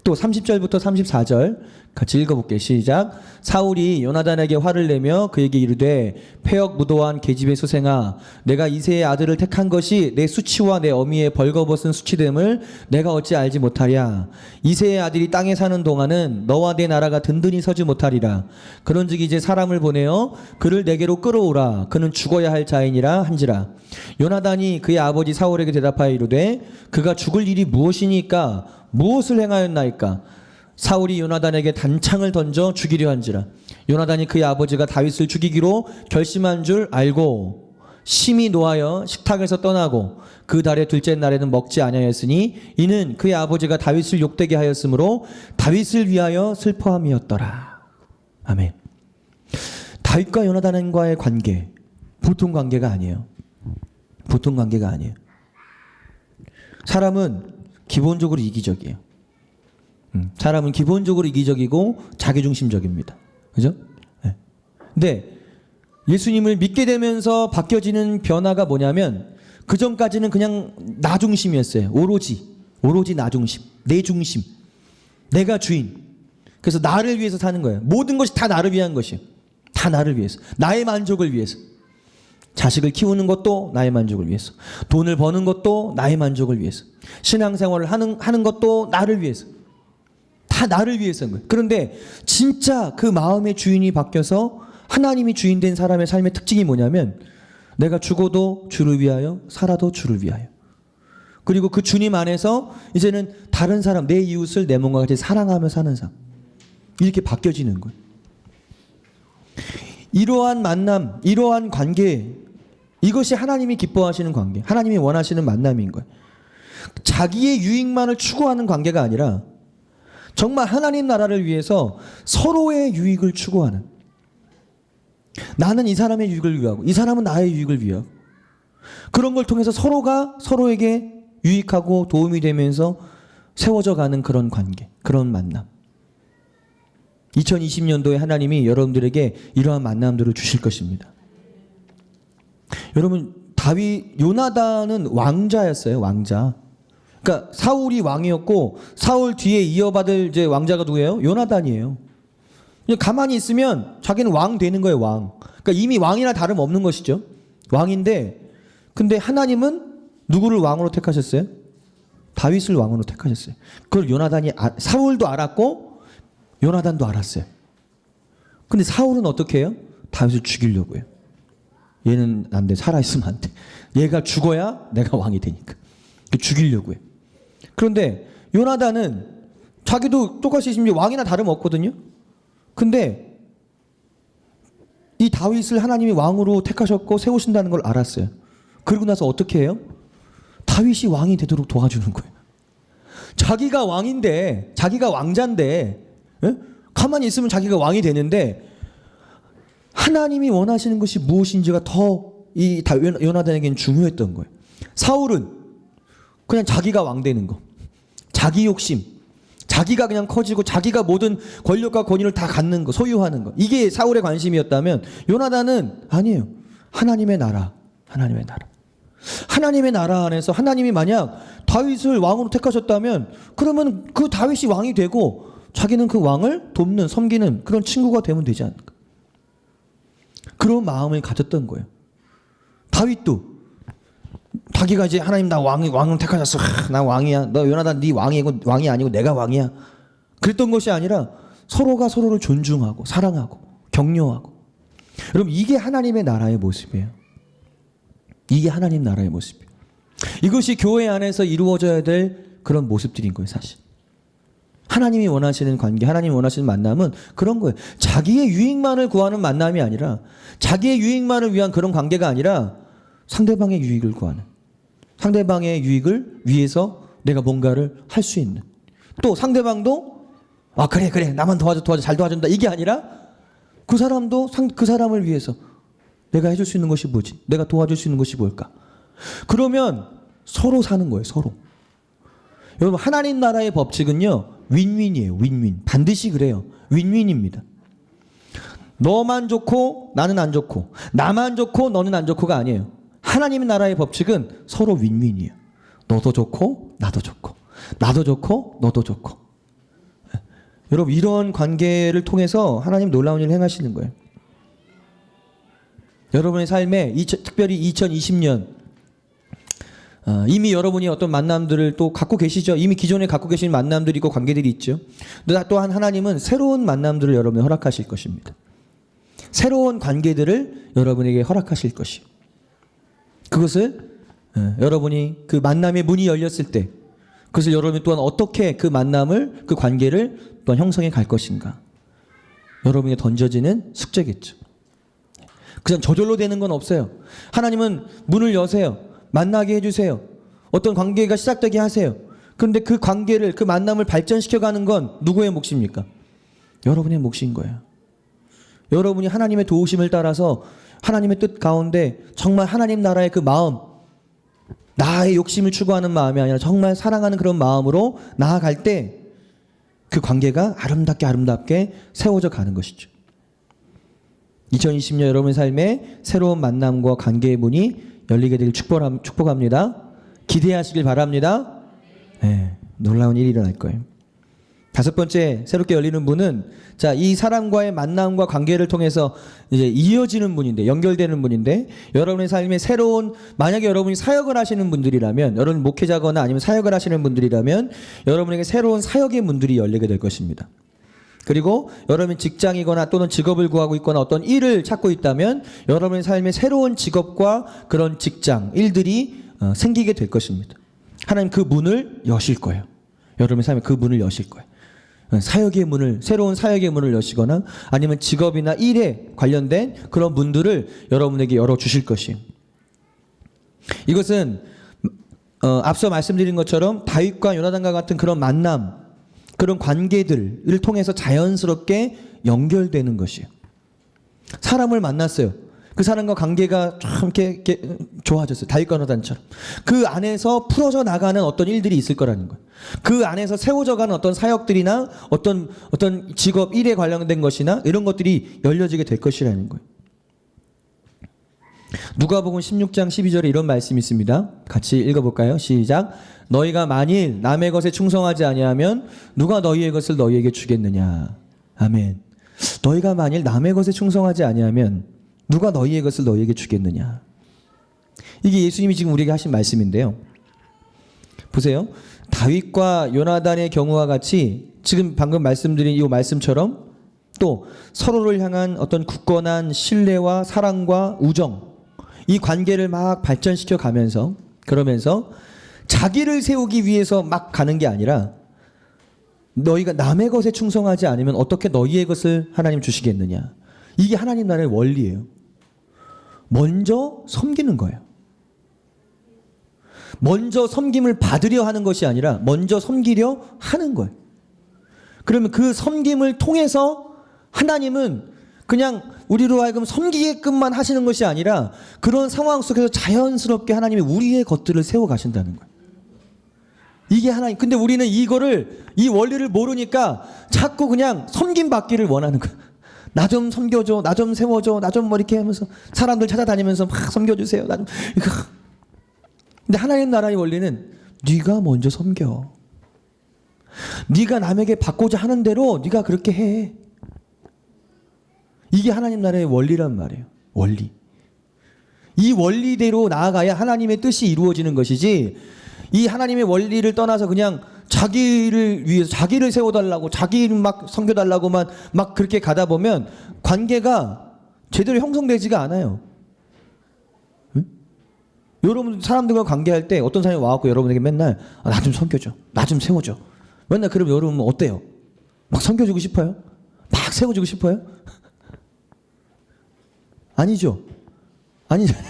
또 30절부터 34절 같이 읽어볼게요. 시작. 사울이 요나단에게 화를 내며 그에게 이르되 폐역 무도한 계집의 소생아 내가 이새의 아들을 택한 것이 내 수치와 내 어미의 벌거벗은 수치됨을 내가 어찌 알지 못하랴. 이새의 아들이 땅에 사는 동안은 너와 내 나라가 든든히 서지 못하리라. 그런즉 이제 사람을 보내어 그를 내게로 끌어오라. 그는 죽어야 할 자이니라 한지라. 요나단이 그의 아버지 사울에게 대답하여 이르되 그가 죽을 일이 무엇이니까 무엇을 행하였나이까? 사울이 요나단에게 단창을 던져 죽이려 한지라. 요나단이 그의 아버지가 다윗을 죽이기로 결심한 줄 알고 심히 노하여 식탁에서 떠나고 그 달의 둘째 날에는 먹지 아니하였으니 이는 그의 아버지가 다윗을 욕되게 하였으므로 다윗을 위하여 슬퍼함이었더라. 아멘. 다윗과 요나단과의 관계 보통 관계가 아니에요. 보통 관계가 아니에요. 사람은 기본적으로 이기적이에요. 사람은 기본적으로 이기적이고 자기중심적입니다. 그죠? 네. 근데 예수님을 믿게 되면서 바뀌어지는 변화가 뭐냐면 그 전까지는 그냥 나 중심이었어요. 오로지 나 중심, 내 중심, 내가 주인. 그래서 나를 위해서 사는 거예요. 모든 것이 다 나를 위한 것이에요. 다 나를 위해서, 나의 만족을 위해서. 자식을 키우는 것도 나의 만족을 위해서, 돈을 버는 것도 나의 만족을 위해서, 신앙생활을 하는 것도 나를 위해서. 다 나를 위해서인 거예요. 그런데 진짜 그 마음의 주인이 바뀌어서 하나님이 주인 된 사람의 삶의 특징이 뭐냐면 내가 죽어도 주를 위하여 살아도 주를 위하여. 그리고 그 주님 안에서 이제는 다른 사람, 내 이웃을 내 몸과 같이 사랑하며 사는 삶. 이렇게 바뀌어지는 거예요. 이러한 만남, 이러한 관계, 이것이 하나님이 기뻐하시는 관계, 하나님이 원하시는 만남인 거예요. 자기의 유익만을 추구하는 관계가 아니라 정말 하나님 나라를 위해서 서로의 유익을 추구하는, 나는 이 사람의 유익을 위하고 이 사람은 나의 유익을 위하고, 그런 걸 통해서 서로가 서로에게 유익하고 도움이 되면서 세워져 가는 그런 관계, 그런 만남. 2020년도에 하나님이 여러분들에게 이러한 만남들을 주실 것입니다. 여러분, 요나단은 왕자였어요. 왕자. 그러니까 사울이 왕이었고 사울 뒤에 이어받을 이제 왕자가 누구예요? 요나단이에요. 그냥 가만히 있으면 자기는 왕 되는 거예요. 왕. 그러니까 이미 왕이나 다름없는 것이죠. 왕인데, 근데 하나님은 누구를 왕으로 택하셨어요? 다윗을 왕으로 택하셨어요. 그걸 사울도 알았고 요나단도 알았어요. 근데 사울은 어떻게 해요? 다윗을 죽이려고 해요. 얘는 안 돼. 살아있으면 안 돼. 얘가 죽어야 내가 왕이 되니까. 죽이려고 해요. 그런데 요나단은 자기도 똑같이 심지어 왕이나 다름없거든요. 근데 이 다윗을 하나님이 왕으로 택하셨고 세우신다는 걸 알았어요. 그러고 나서 어떻게 해요? 다윗이 왕이 되도록 도와주는 거예요. 자기가 왕인데, 자기가 왕자인데, 예? 가만히 있으면 자기가 왕이 되는데 하나님이 원하시는 것이 무엇인지가 더 이 요나단에게는 중요했던 거예요. 사울은 그냥 자기가 왕 되는 거. 자기 욕심. 자기가 그냥 커지고 자기가 모든 권력과 권위를 다 갖는 거, 소유하는 거. 이게 사울의 관심이었다면 요나단은 아니에요. 하나님의 나라. 하나님의 나라. 하나님의 나라 안에서 하나님이 만약 다윗을 왕으로 택하셨다면 그러면 그 다윗이 왕이 되고 자기는 그 왕을 돕는, 섬기는 그런 친구가 되면 되지 않을까. 그런 마음을 가졌던 거예요. 다윗도 자기가 이제 하나님 나 왕을 택하셨어. 나 왕이야. 너 요나단 네 왕이 아니고 내가 왕이야. 그랬던 것이 아니라 서로가 서로를 존중하고 사랑하고 격려하고. 여러분 이게 하나님의 나라의 모습이에요. 이게 하나님 나라의 모습이에요. 이것이 교회 안에서 이루어져야 될 그런 모습들인 거예요, 사실. 하나님이 원하시는 관계, 하나님이 원하시는 만남은 그런 거예요. 자기의 유익만을 구하는 만남이 아니라, 자기의 유익만을 위한 그런 관계가 아니라 상대방의 유익을 구하는, 상대방의 유익을 위해서 내가 뭔가를 할 수 있는, 또 상대방도 그래 나만 도와줘 잘 도와준다 이게 아니라 그 사람도 그 사람을 위해서 내가 해줄 수 있는 것이 뭐지? 내가 도와줄 수 있는 것이 뭘까? 그러면 서로 사는 거예요. 서로. 여러분 하나님 나라의 법칙은요 윈윈이에요. 윈윈. 반드시 그래요. 윈윈입니다. 너만 좋고 나는 안 좋고, 나만 좋고 너는 안 좋고가 아니에요. 하나님 나라의 법칙은 서로 윈윈이에요. 너도 좋고 나도 좋고, 나도 좋고 너도 좋고. 여러분 이런 관계를 통해서 하나님 놀라운 일을 행하시는 거예요. 여러분의 삶에 특별히 2020년 이미 여러분이 어떤 만남들을 또 갖고 계시죠. 이미 기존에 갖고 계신 만남들이 있고 관계들이 있죠. 또한 하나님은 새로운 만남들을 여러분에 허락하실 것입니다. 새로운 관계들을 여러분에게 허락하실 것이요. 그것을 여러분이 그 만남의 문이 열렸을 때 그것을 여러분이 또한 어떻게 그 만남을, 그 관계를 또한 형성해 갈 것인가. 여러분에게 던져지는 숙제겠죠. 그냥 저절로 되는 건 없어요. 하나님은 문을 여세요. 만나게 해주세요. 어떤 관계가 시작되게 하세요. 그런데 그 관계를, 그 만남을 발전시켜가는 건 누구의 몫입니까? 여러분의 몫인 거예요. 여러분이 하나님의 도우심을 따라서 하나님의 뜻 가운데 정말 하나님 나라의 그 마음, 나의 욕심을 추구하는 마음이 아니라 정말 사랑하는 그런 마음으로 나아갈 때 그 관계가 아름답게 세워져 가는 것이죠. 2020년 여러분의 삶에 새로운 만남과 관계의 문이 열리게 되길 축복합니다. 기대하시길 바랍니다. 네, 놀라운 일이 일어날 거예요. 다섯 번째 새롭게 열리는 문은 이 사람과의 만남과 관계를 통해서 이제 이어지는 문인데, 연결되는 문인데, 여러분의 삶에 새로운, 만약에 여러분이 사역을 하시는 분들이라면, 여러분 목회자거나 아니면 사역을 하시는 분들이라면 여러분에게 새로운 사역의 문들이 열리게 될 것입니다. 그리고 여러분이 직장이거나 또는 직업을 구하고 있거나 어떤 일을 찾고 있다면 여러분의 삶에 새로운 직업과 그런 직장, 일들이 생기게 될 것입니다. 하나님 그 문을 여실 거예요. 여러분의 삶에 그 문을 여실 거예요. 사역의 문을, 새로운 사역의 문을 여시거나 아니면 직업이나 일에 관련된 그런 문들을 여러분에게 열어주실 것이에요. 이것은 앞서 말씀드린 것처럼 다윗과 요나단과 같은 그런 만남, 그런 관계들을 통해서 자연스럽게 연결되는 것이에요. 사람을 만났어요. 그 사람과 관계가 좀 이렇게 좋아졌어요. 다윗과 요나단처럼. 그 안에서 풀어져 나가는 어떤 일들이 있을 거라는 거예요. 그 안에서 세워져가는 어떤 사역들이나 어떤 직업, 일에 관련된 것이나 이런 것들이 열려지게 될 것이라는 거예요. 누가복음 16장 12절에 이런 말씀이 있습니다. 같이 읽어볼까요? 시작. 너희가 만일 남의 것에 충성하지 아니하면 누가 너희의 것을 너희에게 주겠느냐. 아멘. 너희가 만일 남의 것에 충성하지 아니하면 누가 너희의 것을 너희에게 주겠느냐. 이게 예수님이 지금 우리에게 하신 말씀인데요. 보세요. 다윗과 요나단의 경우와 같이 지금 방금 말씀드린 이 말씀처럼 또 서로를 향한 어떤 굳건한 신뢰와 사랑과 우정, 이 관계를 막 발전시켜 가면서, 그러면서 자기를 세우기 위해서 막 가는 게 아니라 너희가 남의 것에 충성하지 않으면 어떻게 너희의 것을 하나님 주시겠느냐. 이게 하나님 나라의 원리예요. 먼저 섬기는 거예요. 먼저 섬김을 받으려 하는 것이 아니라 먼저 섬기려 하는 거예요. 그러면 그 섬김을 통해서 하나님은 그냥 우리로 하여금 섬기게끔만 하시는 것이 아니라 그런 상황 속에서 자연스럽게 하나님이 우리의 것들을 세워 가신다는 거예요. 이게 하나님. 근데 우리는 이 원리를 모르니까 자꾸 그냥 섬김받기를 원하는 거야. 나 좀 섬겨줘, 나 좀 세워줘, 나 좀 뭐 이렇게 하면서 사람들 찾아다니면서 막 섬겨주세요. 나 좀. 근데 하나님 나라의 원리는 네가 먼저 섬겨. 네가 남에게 받고자 하는 대로 네가 그렇게 해. 이게 하나님 나라의 원리란 말이에요. 원리. 이 원리대로 나아가야 하나님의 뜻이 이루어지는 것이지, 이 하나님의 원리를 떠나서 그냥 자기를 위해서 자기를 세워달라고, 자기를 막 섬겨달라고만 막 그렇게 가다 보면 관계가 제대로 형성되지가 않아요. 응? 여러분 사람들과 관계할 때 어떤 사람이 와갖고 여러분에게 맨날 나 좀 섬겨줘, 나 좀 세워줘. 맨날 그러면 여러분 어때요? 막 섬겨주고 싶어요? 막 세워주고 싶어요? 아니죠. 아니잖아요.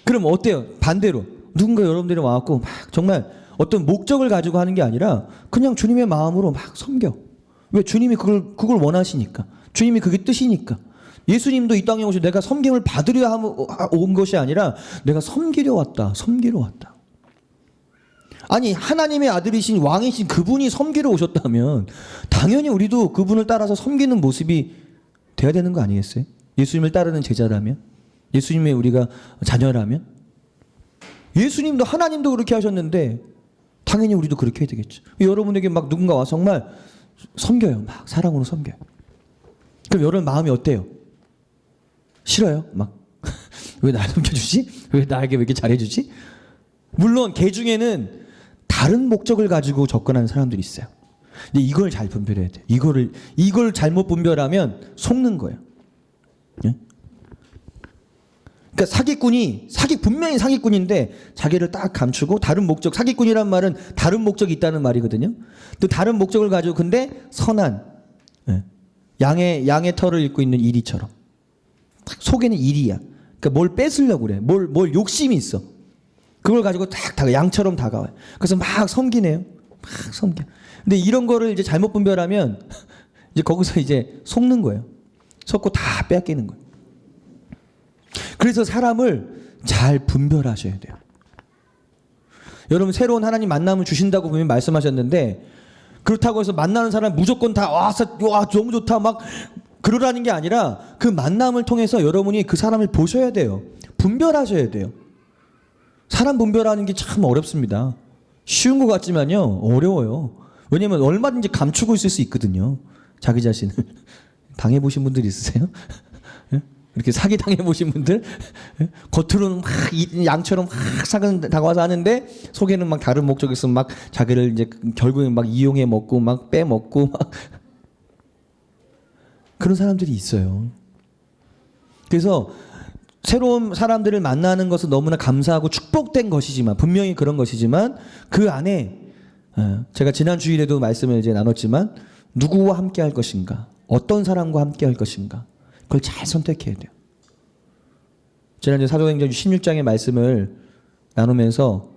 그럼 어때요? 반대로 누군가 여러분들이 와갖고 막 정말 어떤 목적을 가지고 하는 게 아니라 그냥 주님의 마음으로 막 섬겨. 왜? 주님이 그걸 원하시니까. 주님이 그게 뜻이니까. 예수님도 이 땅에 오셔 내가 섬김을 받으려 온 것이 아니라 내가 섬기려 왔다. 섬기러 왔다. 아니 하나님의 아들이신 왕이신 그분이 섬기러 오셨다면 당연히 우리도 그분을 따라서 섬기는 모습이 돼야 되는 거 아니겠어요? 예수님을 따르는 제자라면, 예수님의 우리가 자녀라면, 예수님도 하나님도 그렇게 하셨는데 당연히 우리도 그렇게 해야 되겠죠. 여러분에게 막 누군가 와서 정말 섬겨요. 막 사랑으로 섬겨요. 그럼 여러분 마음이 어때요? 싫어요? 막 왜 날 섬겨주지? 왜 나에게 왜 이렇게 잘해주지? 물론 개 중에는 다른 목적을 가지고 접근하는 사람들이 있어요. 근데 이걸 잘 분별해야 돼요. 이걸 잘못 분별하면 속는 거예요. 예? 그러니까 분명히 사기꾼인데 자기를 딱 감추고 다른 목적, 사기꾼이란 말은 다른 목적이 있다는 말이거든요. 또 다른 목적을 가지고 근데 선한, 예. 양의 털을 입고 있는 이리처럼 속에는 이리야. 그러니까 뭘 뺏으려고 그래. 뭘 욕심이 있어. 그걸 가지고 딱 양처럼 다가와요. 그래서 막 섬기네요. 막 섬겨. 근데 이런 거를 이제 잘못 분별하면 이제 거기서 이제 속는 거예요. 속고 다 뺏기는 거예요. 그래서 사람을 잘 분별하셔야 돼요. 여러분 새로운 하나님 만남을 주신다고 분명히 말씀하셨는데 그렇다고 해서 만나는 사람 무조건 다 와 너무 좋다 막 그러라는 게 아니라 그 만남을 통해서 여러분이 그 사람을 보셔야 돼요. 분별하셔야 돼요. 사람 분별하는 게 참 어렵습니다. 쉬운 것 같지만요 어려워요. 왜냐면 얼마든지 감추고 있을 수 있거든요. 자기 자신을. 당해보신 분들 있으세요? 이렇게 사기 당해보신 분들? 겉으로는 막 양처럼 막 사근 다가와서 하는데 속에는 막 다른 목적이 있으면 막 자기를 이제 결국엔 막 이용해 먹고 막 빼먹고 막 그런 사람들이 있어요. 그래서 새로운 사람들을 만나는 것은 너무나 감사하고 축복된 것이지만 분명히 그런 것이지만 그 안에 제가 지난 주일에도 말씀을 이제 나눴지만 누구와 함께 할 것인가, 어떤 사람과 함께 할 것인가, 그걸 잘 선택해야 돼요. 지난주 사도행전 16장의 말씀을 나누면서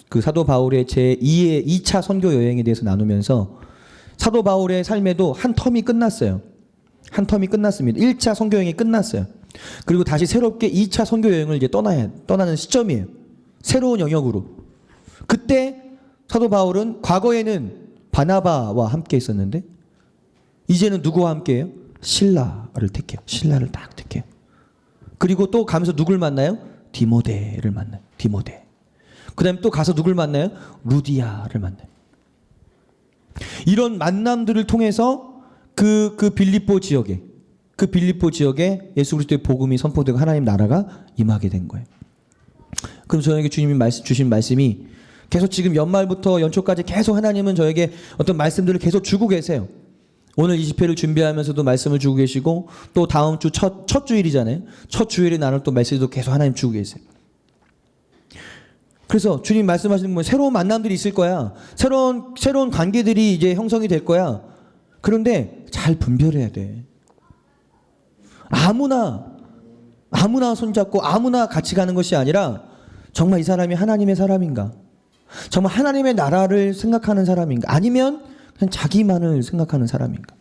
그 사도 바울의 제2의 2차 선교 여행에 대해서 나누면서 사도 바울의 삶에도 한 텀이 끝났어요. 한 텀이 끝났습니다. 1차 선교 여행이 끝났어요. 그리고 다시 새롭게 2차 선교 여행을 이제 떠나는 시점이에요. 새로운 영역으로. 그때 사도 바울은 과거에는 바나바와 함께 있었는데 이제는 누구와 함께 해요? 신라를 택해요. 신라를 딱 택해요. 그리고 또 가면서 누굴 만나요? 디모데를 만나요. 디모데. 그 다음에 또 가서 누굴 만나요? 루디아를 만나요. 이런 만남들을 통해서 그 빌립보 지역에 예수 그리스도의 복음이 선포되고 하나님 나라가 임하게 된 거예요. 그럼 저에게 주님이 주신 말씀이 계속 지금 연말부터 연초까지 계속 하나님은 저에게 어떤 말씀들을 계속 주고 계세요. 오늘 이 집회를 준비하면서도 말씀을 주고 계시고 또 다음 주 첫 주일이잖아요. 첫 주일에 나눌 또 메시지도 계속 하나님 주고 계세요. 그래서 주님 말씀하시는 건 새로운 만남들이 있을 거야. 새로운 관계들이 이제 형성이 될 거야. 그런데 잘 분별해야 돼. 아무나 손잡고 아무나 같이 가는 것이 아니라 정말 이 사람이 하나님의 사람인가? 정말 하나님의 나라를 생각하는 사람인가? 아니면 그냥 자기만을 생각하는 사람인가?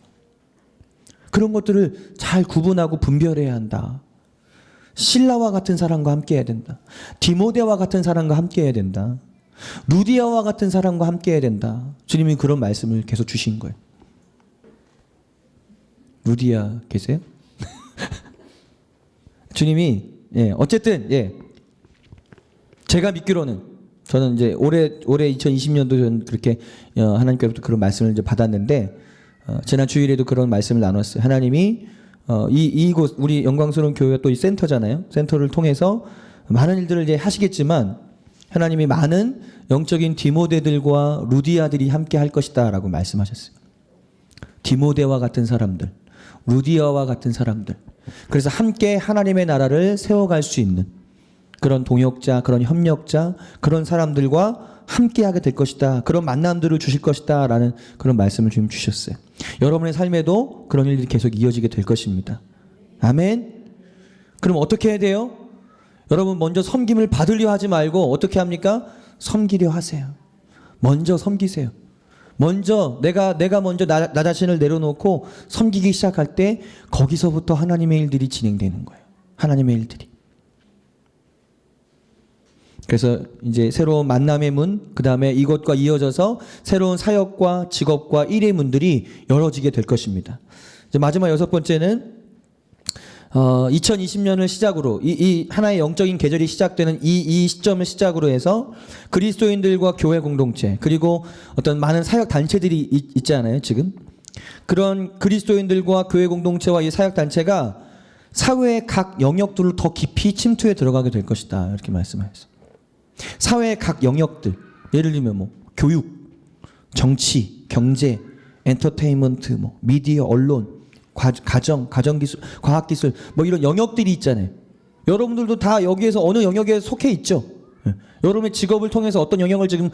그런 것들을 잘 구분하고 분별해야 한다. 신라와 같은 사람과 함께 해야 된다. 디모데와 같은 사람과 함께 해야 된다. 루디아와 같은 사람과 함께 해야 된다. 주님이 그런 말씀을 계속 주신 거예요. 루디아 계세요? 주님이 어쨌든 제가 믿기로는 저는 이제 올해 2020년도 저는 그렇게 하나님께로부터 그런 말씀을 이제 받았는데 지난 주일에도 그런 말씀을 나눴어요. 하나님이 이곳 우리 영광스러운 교회가 또 이 센터잖아요. 센터를 통해서 많은 일들을 이제 하시겠지만 하나님이 많은 영적인 디모데들과 루디아들이 함께 할 것이다라고 말씀하셨어요. 디모데와 같은 사람들, 루디아와 같은 사람들. 그래서 함께 하나님의 나라를 세워갈 수 있는 그런 동역자, 그런 협력자, 그런 사람들과 함께하게 될 것이다. 그런 만남들을 주실 것이다. 라는 그런 말씀을 주님 주셨어요. 여러분의 삶에도 그런 일들이 계속 이어지게 될 것입니다. 아멘. 그럼 어떻게 해야 돼요? 여러분 먼저 섬김을 받으려 하지 말고 어떻게 합니까? 섬기려 하세요. 먼저 섬기세요. 먼저 내가 먼저 나 자신을 내려놓고 섬기기 시작할 때 거기서부터 하나님의 일들이 진행되는 거예요. 하나님의 일들이. 그래서 이제 새로운 만남의 문, 그 다음에 이것과 이어져서 새로운 사역과 직업과 일의 문들이 열어지게 될 것입니다. 이제 마지막 6번째는 2020년을 시작으로 이 하나의 영적인 계절이 시작되는 이 시점을 시작으로 해서 그리스도인들과 교회 공동체 그리고 어떤 많은 사역 단체들이 있지 않아요 지금? 그런 그리스도인들과 교회 공동체와 이 사역 단체가 사회의 각 영역들을 더 깊이 침투해 들어가게 될 것이다 이렇게 말씀하셨어요. 사회의 각 영역들 예를 들면 뭐 교육, 정치, 경제, 엔터테인먼트, 뭐 미디어, 언론 가정, 가정기술, 과학기술 뭐 이런 영역들이 있잖아요. 여러분들도 다 여기에서 어느 영역에 속해 있죠. 여러분의 직업을 통해서 어떤 영역을 지금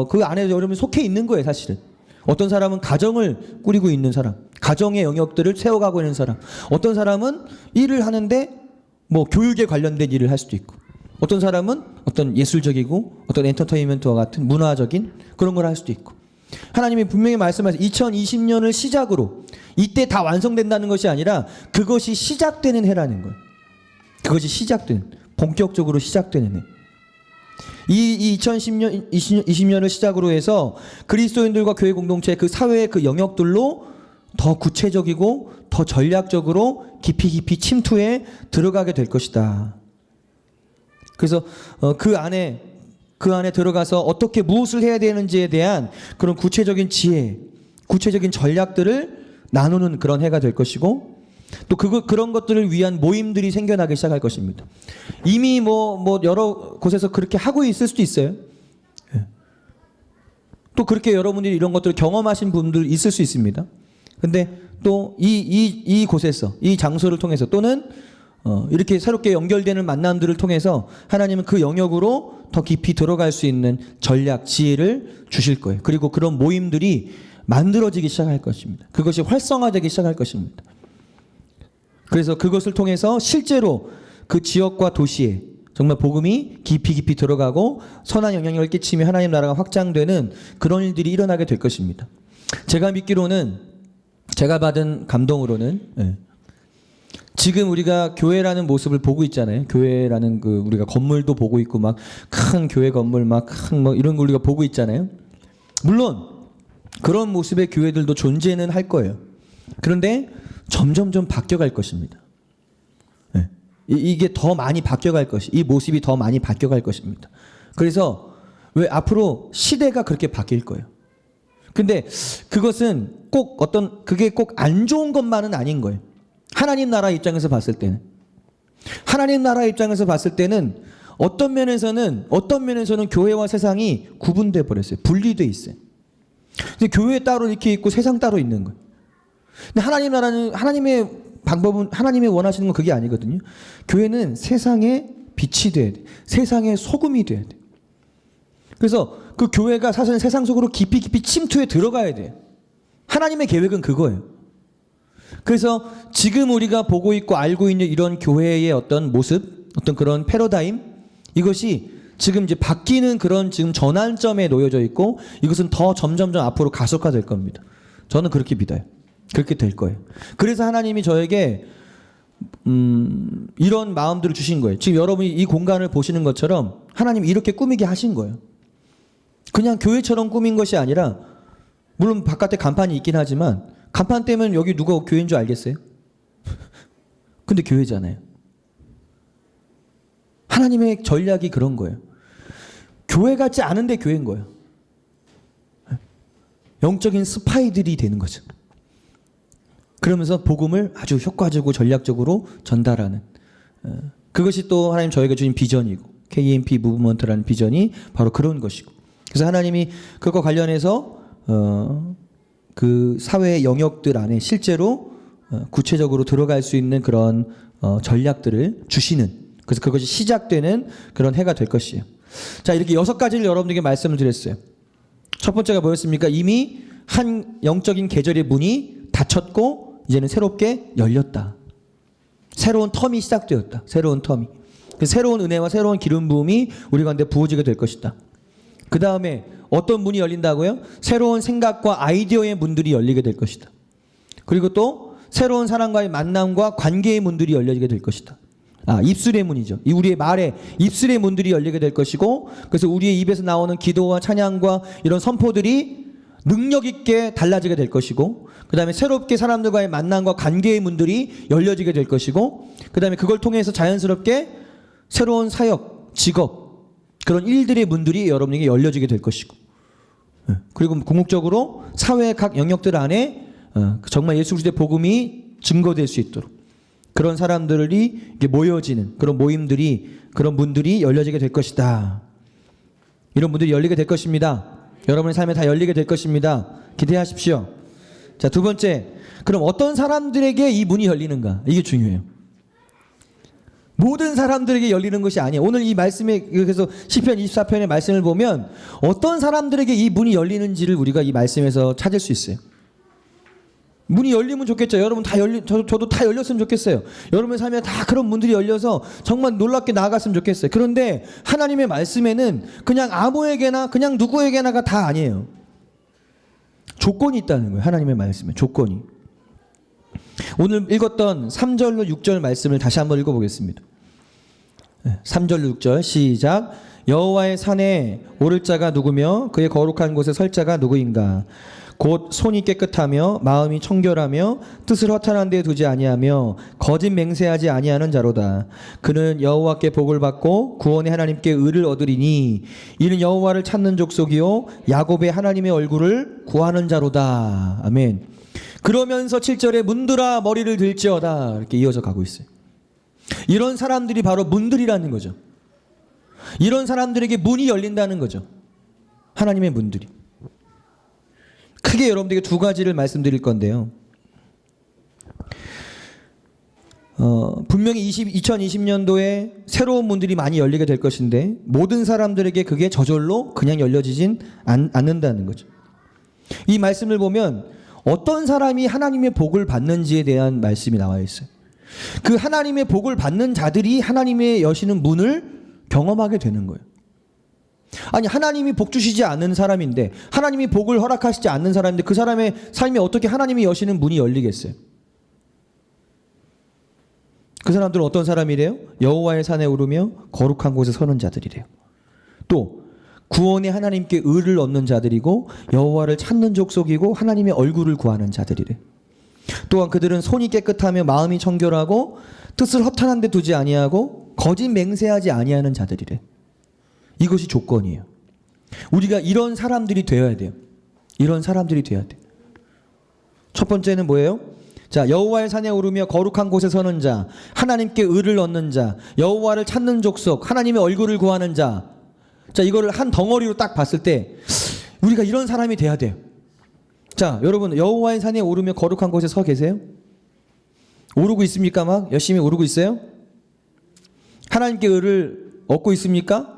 그 안에 여러분이 속해 있는 거예요 사실은. 어떤 사람은 가정을 꾸리고 있는 사람, 가정의 영역들을 세워가고 있는 사람, 어떤 사람은 일을 하는데 뭐 교육에 관련된 일을 할 수도 있고 어떤 사람은 어떤 예술적이고 어떤 엔터테인먼트와 같은 문화적인 그런 걸 할 수도 있고 하나님이 분명히 말씀하셔서 2020년을 시작으로 이때 다 완성된다는 것이 아니라 그것이 시작되는 해라는 거예요. 그것이 시작되는 본격적으로 시작되는 해. 이 2020년을 시작으로 해서 그리스도인들과 교회 공동체 그 사회의 그 영역들로 더 구체적이고 더 전략적으로 깊이 침투해 들어가게 될 것이다. 그래서 그 안에 들어가서 어떻게 무엇을 해야 되는지에 대한 그런 구체적인 지혜, 구체적인 전략들을 나누는 그런 해가 될 것이고 또 그런 것들을 위한 모임들이 생겨나기 시작할 것입니다. 이미 뭐 여러 곳에서 그렇게 하고 있을 수도 있어요. 또 그렇게 여러분들이 이런 것들을 경험하신 분들 있을 수 있습니다. 근데 또 이 곳에서 이 장소를 통해서 또는 이렇게 새롭게 연결되는 만남들을 통해서 하나님은 그 영역으로 더 깊이 들어갈 수 있는 전략, 지혜를 주실 거예요. 그리고 그런 모임들이 만들어지기 시작할 것입니다. 그것이 활성화되기 시작할 것입니다. 그래서 그것을 통해서 실제로 그 지역과 도시에 정말 복음이 깊이 들어가고 선한 영향력을 끼치며 하나님 나라가 확장되는 그런 일들이 일어나게 될 것입니다. 제가 믿기로는 제가 받은 감동으로는 지금 우리가 교회라는 모습을 보고 있잖아요. 교회라는 그 우리가 건물도 보고 있고 막 큰 교회 건물 막 큰 뭐 이런 걸 우리가 보고 있잖아요. 물론 그런 모습의 교회들도 존재는 할 거예요. 그런데 점점 바뀌어갈 것입니다. 이게 더 많이 바뀌어갈 이 모습이 더 많이 바뀌어갈 것입니다. 그래서 왜 앞으로 시대가 그렇게 바뀔 거예요. 근데 그것은 그게 꼭 안 좋은 것만은 아닌 거예요. 하나님 나라 입장에서 봤을 때는 어떤 면에서는 교회와 세상이 구분돼 버렸어요. 분리돼 있어요. 근데 교회 따로 이렇게 있고 세상 따로 있는 거예요. 근데 하나님 나라는 하나님의 방법은 하나님이 원하시는 건 그게 아니거든요. 교회는 세상의 빛이 돼야 돼. 세상의 소금이 돼야 돼. 그래서 그 교회가 사실은 세상 속으로 깊이 침투해 들어가야 돼. 하나님의 계획은 그거예요. 그래서 지금 우리가 보고 있고 알고 있는 이런 교회의 어떤 모습, 어떤 그런 패러다임, 이것이 지금 이제 바뀌는 그런 지금 전환점에 놓여져 있고 이것은 더 점점 앞으로 가속화될 겁니다. 저는 그렇게 믿어요. 그렇게 될 거예요. 그래서 하나님이 저에게 이런 마음들을 주신 거예요. 지금 여러분이 이 공간을 보시는 것처럼 하나님이 이렇게 꾸미게 하신 거예요. 그냥 교회처럼 꾸민 것이 아니라, 물론 바깥에 간판이 있긴 하지만 간판 떼면 여기 누가 교회인 줄 알겠어요? 근데 교회잖아요. 하나님의 전략이 그런 거예요. 교회 같지 않은데 교회인 거예요. 영적인 스파이들이 되는 거죠. 그러면서 복음을 아주 효과적이고 전략적으로 전달하는, 그것이 또 하나님 저에게 주신 비전이고, KMP 무브먼트라는 비전이 바로 그런 것이고, 그래서 하나님이 그것과 관련해서 그 사회의 영역들 안에 실제로 구체적으로 들어갈 수 있는 그런 전략들을 주시는, 그래서 그것이 시작되는 그런 해가 될 것이에요. 자, 이렇게 6가지를 여러분에게 말씀을 드렸어요. 첫 번째가 뭐였습니까? 이미 한 영적인 계절의 문이 닫혔고 이제는 새롭게 열렸다. 새로운 텀이 시작되었다. 새로운 텀이. 그 새로운 은혜와 새로운 기름 부음이 우리 가운데 부어지게 될 것이다. 그 다음에 어떤 문이 열린다고요? 새로운 생각과 아이디어의 문들이 열리게 될 것이다. 그리고 또 새로운 사람과의 만남과 관계의 문들이 열려지게 될 것이다. 입술의 문이죠. 우리의 말에 입술의 문들이 열리게 될 것이고, 그래서 우리의 입에서 나오는 기도와 찬양과 이런 선포들이 능력 있게 달라지게 될 것이고, 그 다음에 새롭게 사람들과의 만남과 관계의 문들이 열려지게 될 것이고, 그 다음에 그걸 통해서 자연스럽게 새로운 사역, 직업, 그런 일들의 문들이 여러분에게 열려지게 될 것이고, 그리고 궁극적으로 사회의 각 영역들 안에 정말 예수 그리스도의 복음이 증거될 수 있도록 그런 사람들이 모여지는 그런 모임들이, 그런 문들이 열려지게 될 것이다. 이런 문들이 열리게 될 것입니다. 여러분의 삶에 다 열리게 될 것입니다. 기대하십시오. 자, 두 번째, 그럼 어떤 사람들에게 이 문이 열리는가? 이게 중요해요. 모든 사람들에게 열리는 것이 아니에요. 오늘 이 말씀에, 그래서 시편 24편의 말씀을 보면 어떤 사람들에게 이 문이 열리는지를 우리가 이 말씀에서 찾을 수 있어요. 문이 열리면 좋겠죠. 여러분 다 저도 다 열렸으면 좋겠어요. 여러분의 삶에 다 그런 문들이 열려서 정말 놀랍게 나아갔으면 좋겠어요. 그런데 하나님의 말씀에는 그냥 아무에게나, 그냥 누구에게나가 다 아니에요. 조건이 있다는 거예요. 하나님의 말씀에 조건이. 오늘 읽었던 3절로 6절 말씀을 다시 한번 읽어보겠습니다. 3절 6절 시작. 여호와의 산에 오를 자가 누구며 그의 거룩한 곳에 설 자가 누구인가? 곧 손이 깨끗하며 마음이 청결하며 뜻을 허탄한 데 두지 아니하며 거짓 맹세하지 아니하는 자로다. 그는 여호와께 복을 받고 구원의 하나님께 의를 얻으리니 이는 여호와를 찾는 족속이요 야곱의 하나님의 얼굴을 구하는 자로다. 아멘. 그러면서 7절에 문들아 머리를 들지어다, 이렇게 이어져 가고 있어요. 이런 사람들이 바로 문들이라는 거죠. 이런 사람들에게 문이 열린다는 거죠. 하나님의 문들이. 크게 여러분들에게 두 가지를 말씀드릴 건데요. 분명히 2020년도에 새로운 문들이 많이 열리게 될 것인데 모든 사람들에게 그게 저절로 그냥 열려지진 않는다는 거죠. 이 말씀을 보면 어떤 사람이 하나님의 복을 받는지에 대한 말씀이 나와 있어요. 그 하나님의 복을 받는 자들이 하나님의 여시는 문을 경험하게 되는 거예요. 아니, 하나님이 복 주시지 않는 사람인데, 하나님이 복을 허락하시지 않는 사람인데 그 사람의 삶에 어떻게 하나님이 여시는 문이 열리겠어요? 그 사람들은 어떤 사람이래요? 여호와의 산에 오르며 거룩한 곳에 서는 자들이래요. 또 구원의 하나님께 의를 얻는 자들이고 여호와를 찾는 족속이고 하나님의 얼굴을 구하는 자들이래. 또한 그들은 손이 깨끗하며 마음이 청결하고 뜻을 허탄한 데 두지 아니하고 거짓 맹세하지 아니하는 자들이래. 이것이 조건이에요. 우리가 이런 사람들이 되어야 돼요. 이런 사람들이 되어야 돼요. 첫 번째는 뭐예요? 자, 여호와의 산에 오르며 거룩한 곳에 서는 자, 하나님께 의를 얻는 자, 여호와를 찾는 족속, 하나님의 얼굴을 구하는 자. 자, 이거를 한 덩어리로 딱 봤을 때 우리가 이런 사람이 돼야 돼요. 자, 여러분 여호와의 산에 오르며 거룩한 곳에 서 계세요? 오르고 있습니까? 막 열심히 오르고 있어요? 하나님께 의를 얻고 있습니까?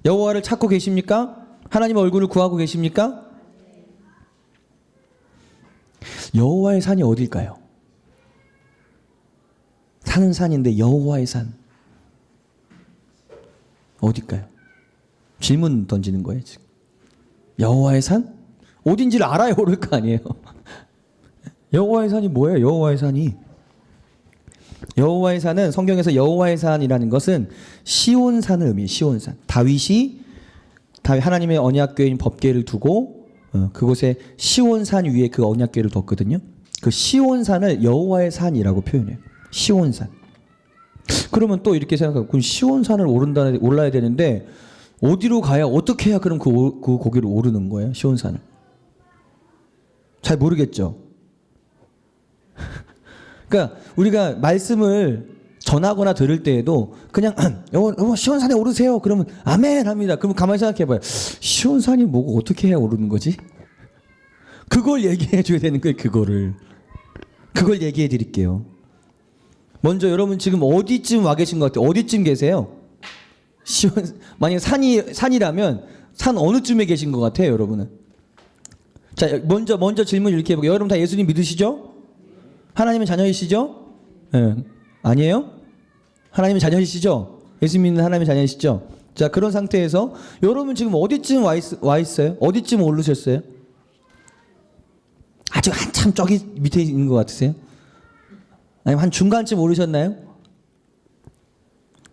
여호와를 찾고 계십니까? 하나님의 얼굴을 구하고 계십니까? 여호와의 산이 어딜까요? 산은 산인데 여호와의 산 어딜까요? 질문 던지는 거예요 지금. 여호와의 산? 어딘지를 알아야 오를 거 아니에요. 여호와의 산이 뭐예요? 여호와의 산이, 여호와의 산은 성경에서 여호와의 산이라는 것은 시온산을 의미해요. 시온산. 다윗 하나님의 언약궤인 법궤를 두고 그곳에 시온산 위에 그 언약궤를 뒀거든요. 그 시온산을 여호와의 산이라고 표현해요. 시온산. 그러면 또 이렇게 생각하고 그럼 시온산을 올라야 되는데 어디로 가야 어떻게 해야 그럼 그 고기를 오르는 거예요? 시온산을. 잘 모르겠죠. 그러니까 우리가 말씀을 전하거나 들을 때에도 그냥 시온산에 오르세요. 그러면 아멘 합니다. 그러면 가만히 생각해봐요. 시온산이 뭐고 어떻게 해야 오르는 거지? 그걸 얘기해 줘야 되는 거예요. 그걸 얘기해 드릴게요. 먼저 여러분 지금 어디쯤 와 계신 것 같아요? 어디쯤 계세요? 만약에 산이라면 산 어느 쯤에 계신 것 같아요, 여러분은? 자, 먼저 질문 이렇게 해볼게요. 여러분 다 예수님 믿으시죠? 하나님의 자녀이시죠? 네. 아니에요? 하나님의 자녀이시죠? 예수 믿는 하나님의 자녀이시죠? 자, 그런 상태에서 여러분 지금 어디쯤 와 있어요? 어디쯤 오르셨어요? 아직 한참 저기 밑에 있는 것 같으세요? 아니면 한 중간쯤 오르셨나요?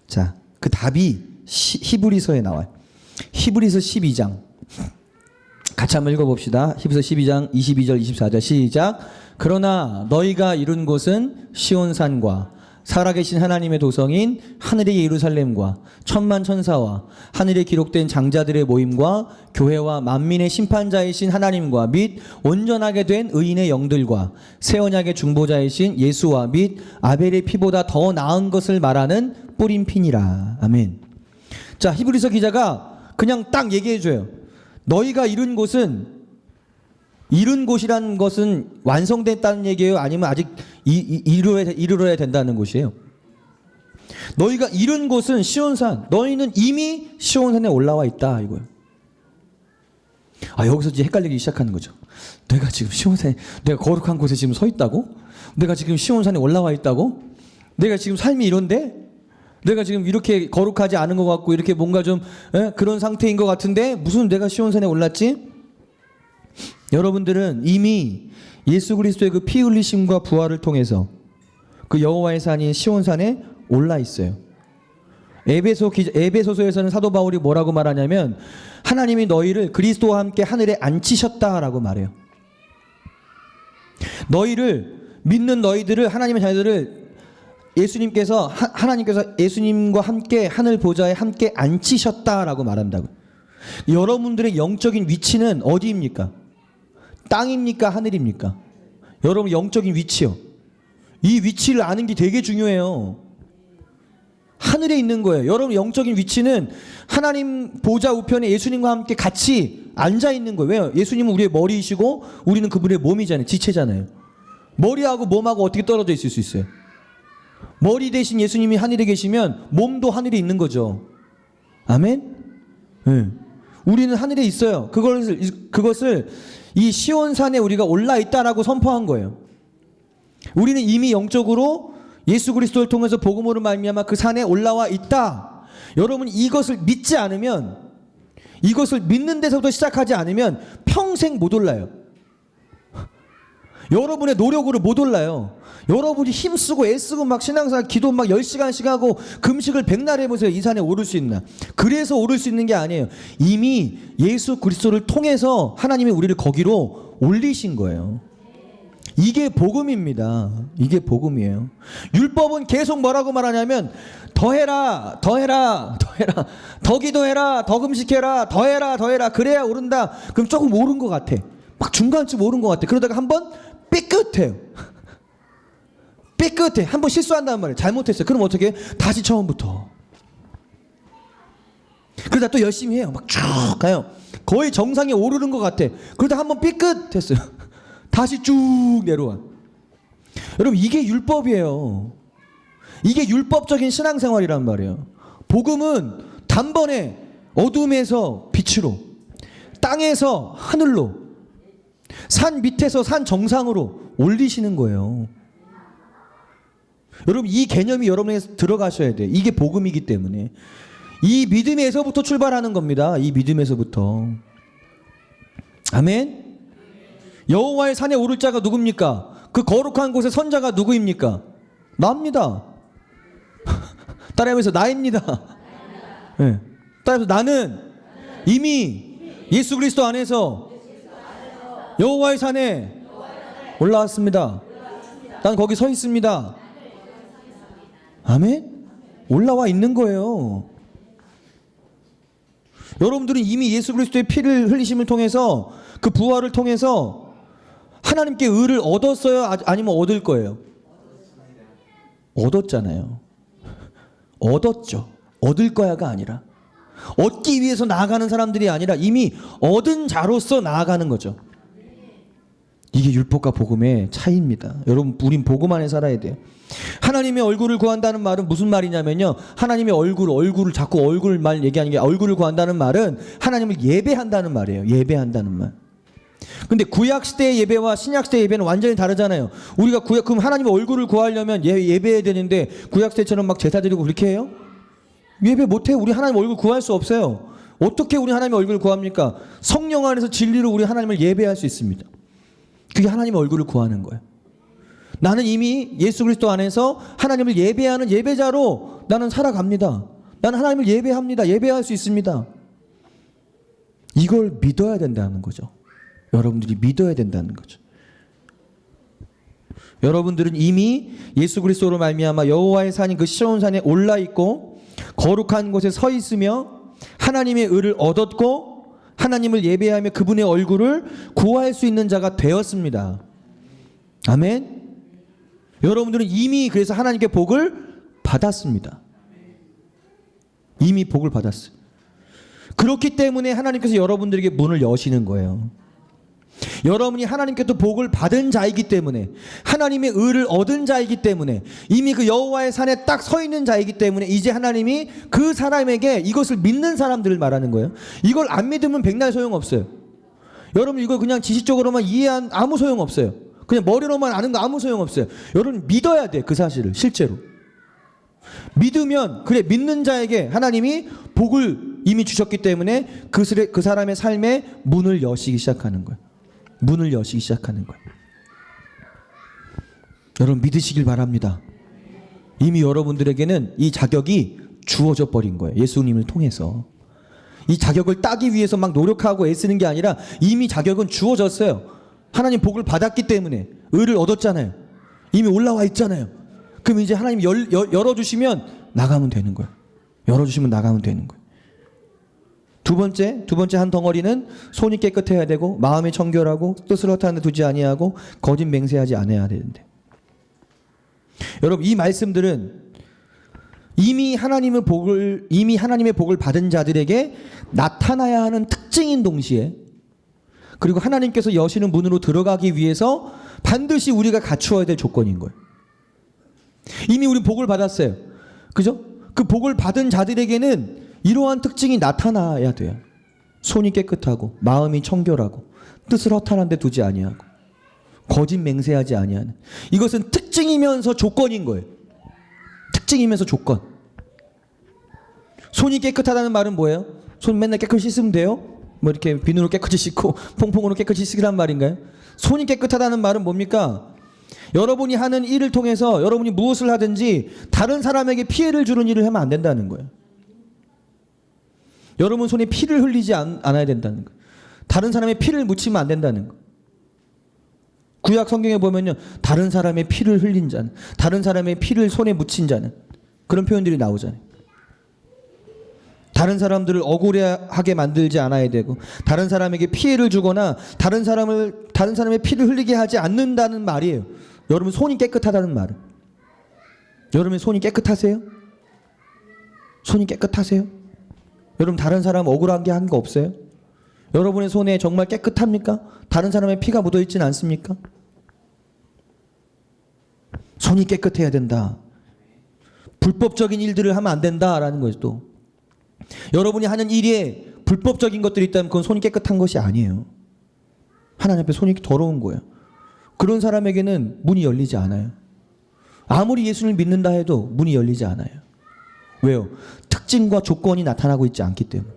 자, 그 답이 히브리서에 나와요. 히브리서 12장. 같이 한번 읽어봅시다. 히브리서 12장 22절 24절 시작. 그러나 너희가 이룬 곳은 시온산과 살아계신 하나님의 도성인 하늘의 예루살렘과 천만 천사와 하늘에 기록된 장자들의 모임과 교회와 만민의 심판자이신 하나님과 및 온전하게 된 의인의 영들과 새 언약의 중보자이신 예수와 및 아벨의 피보다 더 나은 것을 말하는 뿌린 피니라. 아멘. 자, 히브리서 기자가 그냥 딱 얘기해줘요. 너희가 이룬 곳이라는 것은 완성됐다는 얘기예요? 아니면 아직 이루어야 된다는 곳이에요? 너희가 이룬 곳은 시온산. 너희는 이미 시온산에 올라와 있다 이거예요. 아, 여기서 이제 헷갈리기 시작하는 거죠. 내가 지금 시온산에, 내가 거룩한 곳에 지금 서 있다고? 내가 지금 시온산에 올라와 있다고? 내가 지금 삶이 이런데? 내가 지금 이렇게 거룩하지 않은 것 같고 이렇게 뭔가 좀 그런 상태인 것 같은데 무슨 내가 시온산에 올랐지? 여러분들은 이미 예수 그리스도의 그 피 흘리심과 부활을 통해서 그 여호와의 산인 시온산에 올라 있어요. 에베소서에서는 사도 바울이 뭐라고 말하냐면 하나님이 너희를 그리스도와 함께 하늘에 앉히셨다라고 말해요. 너희를 믿는 너희들을 하나님의 자녀들을 하나님께서 예수님과 함께 하늘 보좌에 함께 앉히셨다라고 말한다고. 여러분들의 영적인 위치는 어디입니까? 땅입니까? 하늘입니까? 여러분 영적인 위치요. 이 위치를 아는 게 되게 중요해요. 하늘에 있는 거예요. 여러분 영적인 위치는 하나님 보좌 우편에 예수님과 함께 같이 앉아 있는 거예요. 왜요? 예수님은 우리의 머리이시고 우리는 그분의 몸이잖아요. 지체잖아요. 머리하고 몸하고 어떻게 떨어져 있을 수 있어요? 머리 대신 예수님이 하늘에 계시면 몸도 하늘에 있는 거죠. 아멘? 네. 우리는 하늘에 있어요. 그것을 이 시온산에 우리가 올라 있다라고 선포한 거예요. 우리는 이미 영적으로 예수 그리스도를 통해서 복음으로 말미암아 그 산에 올라와 있다. 여러분 이것을 믿지 않으면, 이것을 믿는 데서부터 시작하지 않으면 평생 못 올라요. 여러분의 노력으로 못 올라요. 여러분이 힘쓰고 애쓰고 막 신앙생활 기도 막 10시간씩 하고 금식을 백날 해보세요. 이 산에 오를 수 있나? 그래서 오를 수 있는 게 아니에요. 이미 예수 그리스도를 통해서 하나님이 우리를 거기로 올리신 거예요. 이게 복음입니다. 이게 복음이에요. 율법은 계속 뭐라고 말하냐면 더해라, 더해라, 더해라, 더 기도해라, 더 금식해라, 더해라, 더해라. 그래야 오른다. 그럼 조금 오른 것 같아. 막 중간쯤 오른 것 같아. 그러다가 한번 삐끗해요. 삐끗해. 한번 실수한단 말이에요. 잘못했어요. 그럼 어떻게 해요? 다시 처음부터. 그러다 또 열심히 해요. 막 쭉 가요. 거의 정상에 오르는 것 같아. 그러다 한번 삐끗했어요. 다시 쭉 내려와. 여러분 이게 율법이에요. 이게 율법적인 신앙생활이란 말이에요. 복음은 단번에 어둠에서 빛으로, 땅에서 하늘로, 산 밑에서 산 정상으로 올리시는 거예요. 여러분 이 개념이 여러분에게 들어가셔야 돼요. 이게 복음이기 때문에. 이 믿음에서부터 출발하는 겁니다. 이 믿음에서부터. 아멘. 여호와의 산에 오를 자가 누굽니까? 그 거룩한 곳의 선자가 누구입니까? 나입니다. 따라하면서 나입니다. 네. 따라하면서 나는 이미 예수 그리스도 안에서 여호와의 산에 올라왔습니다. 난 거기 서 있습니다. 아멘? 올라와 있는 거예요. 여러분들은 이미 예수 그리스도의 피를 흘리심을 통해서 그 부활을 통해서 하나님께 의를 얻었어요? 아니면 얻을 거예요? 얻었잖아요. 얻었죠. 얻을 거야가 아니라 얻기 위해서 나아가는 사람들이 아니라 이미 얻은 자로서 나아가는 거죠. 이게 율법과 복음의 차이입니다. 여러분, 우린 복음 안에 살아야 돼요. 하나님의 얼굴을 구한다는 말은 무슨 말이냐면요, 하나님의 얼굴을 자꾸 얼굴 말 얘기하는 게, 얼굴을 구한다는 말은 하나님을 예배한다는 말이에요. 예배한다는 말. 근데 구약 시대의 예배와 신약 시대의 예배는 완전히 다르잖아요. 우리가 그럼 하나님의 얼굴을 구하려면 예배해야 되는데 구약 시대처럼 막 제사 드리고 그렇게 해요? 예배 못 해요. 우리 하나님 얼굴 구할 수 없어요. 어떻게 우리 하나님의 얼굴을 구합니까? 성령 안에서 진리로 우리 하나님을 예배할 수 있습니다. 그게 하나님의 얼굴을 구하는 거예요. 나는 이미 예수 그리스도 안에서 하나님을 예배하는 예배자로 나는 살아갑니다. 나는 하나님을 예배합니다. 예배할 수 있습니다. 이걸 믿어야 된다는 거죠. 여러분들이 믿어야 된다는 거죠. 여러분들은 이미 예수 그리스도로 말미암아 여호와의 산인 그 시온 산에 올라 있고 거룩한 곳에 서 있으며 하나님의 의를 얻었고 하나님을 예배하며 그분의 얼굴을 구할 수 있는 자가 되었습니다. 아멘. 여러분들은 이미 그래서 하나님께 복을 받았습니다. 이미 복을 받았어요. 그렇기 때문에 하나님께서 여러분들에게 문을 여시는 거예요. 여러분이 하나님께서 복을 받은 자이기 때문에, 하나님의 의를 얻은 자이기 때문에, 이미 그 여호와의 산에 딱 서 있는 자이기 때문에 이제 하나님이 그 사람에게 이것을 믿는 사람들을 말하는 거예요. 이걸 안 믿으면 백날 소용없어요. 여러분 이거 그냥 지식적으로만 이해한 아무 소용없어요. 그냥 머리로만 아는 거 아무 소용없어요. 여러분 믿어야 돼. 그 사실을 실제로 믿으면, 그래, 믿는 자에게 하나님이 복을 이미 주셨기 때문에 그 사람의 삶에 문을 여시기 시작하는 거예요. 문을 여시기 시작하는 거예요. 여러분 믿으시길 바랍니다. 이미 여러분들에게는 이 자격이 주어져 버린 거예요. 예수님을 통해서. 이 자격을 따기 위해서 막 노력하고 애쓰는 게 아니라 이미 자격은 주어졌어요. 하나님 복을 받았기 때문에, 의를 얻었잖아요. 이미 올라와 있잖아요. 그럼 이제 하나님 열어주시면 나가면 되는 거예요. 열어주시면 나가면 되는 거예요. 두 번째 한 덩어리는 손이 깨끗해야 되고 마음이 청결하고 뜻을 허탄 데 두지 아니하고 거짓 맹세하지 않아야 되는데, 여러분 이 말씀들은 이미 하나님의 복을 받은 자들에게 나타나야 하는 특징인 동시에, 그리고 하나님께서 여시는 문으로 들어가기 위해서 반드시 우리가 갖추어야 될 조건인 거예요. 이미 우리 복을 받았어요. 그죠? 그 복을 받은 자들에게는 이러한 특징이 나타나야 돼요. 손이 깨끗하고 마음이 청결하고 뜻을 허탄한 데 두지 아니하고 거짓 맹세하지 아니하는, 이것은 특징이면서 조건인 거예요. 특징이면서 조건. 손이 깨끗하다는 말은 뭐예요? 손 맨날 깨끗이 씻으면 돼요? 뭐 이렇게 비누로 깨끗이 씻고 퐁퐁으로 깨끗이 씻으란 말인가요? 손이 깨끗하다는 말은 뭡니까? 여러분이 하는 일을 통해서 여러분이 무엇을 하든지 다른 사람에게 피해를 주는 일을 하면 안 된다는 거예요. 여러분 손에 피를 흘리지 않아야 된다는 거예요. 다른 사람의 피를 묻히면 안 된다는 거예요. 구약 성경에 보면요, 다른 사람의 피를 흘린 자는, 다른 사람의 피를 손에 묻힌 자는, 그런 표현들이 나오잖아요. 다른 사람들을 억울하게 만들지 않아야 되고, 다른 사람에게 피해를 주거나 다른 사람의 피를 흘리게 하지 않는다는 말이에요. 여러분 손이 깨끗하다는 말은. 여러분 손이 깨끗하세요? 손이 깨끗하세요? 여러분 다른 사람 억울하게 한 거 없어요? 여러분의 손에 정말 깨끗합니까? 다른 사람의 피가 묻어 있지는 않습니까? 손이 깨끗해야 된다. 불법적인 일들을 하면 안 된다라는 거죠. 또 여러분이 하는 일에 불법적인 것들이 있다면 그건 손이 깨끗한 것이 아니에요. 하나님 앞에 손이 더러운 거예요. 그런 사람에게는 문이 열리지 않아요. 아무리 예수를 믿는다 해도 문이 열리지 않아요. 왜요? 특징과 조건이 나타나고 있지 않기 때문에.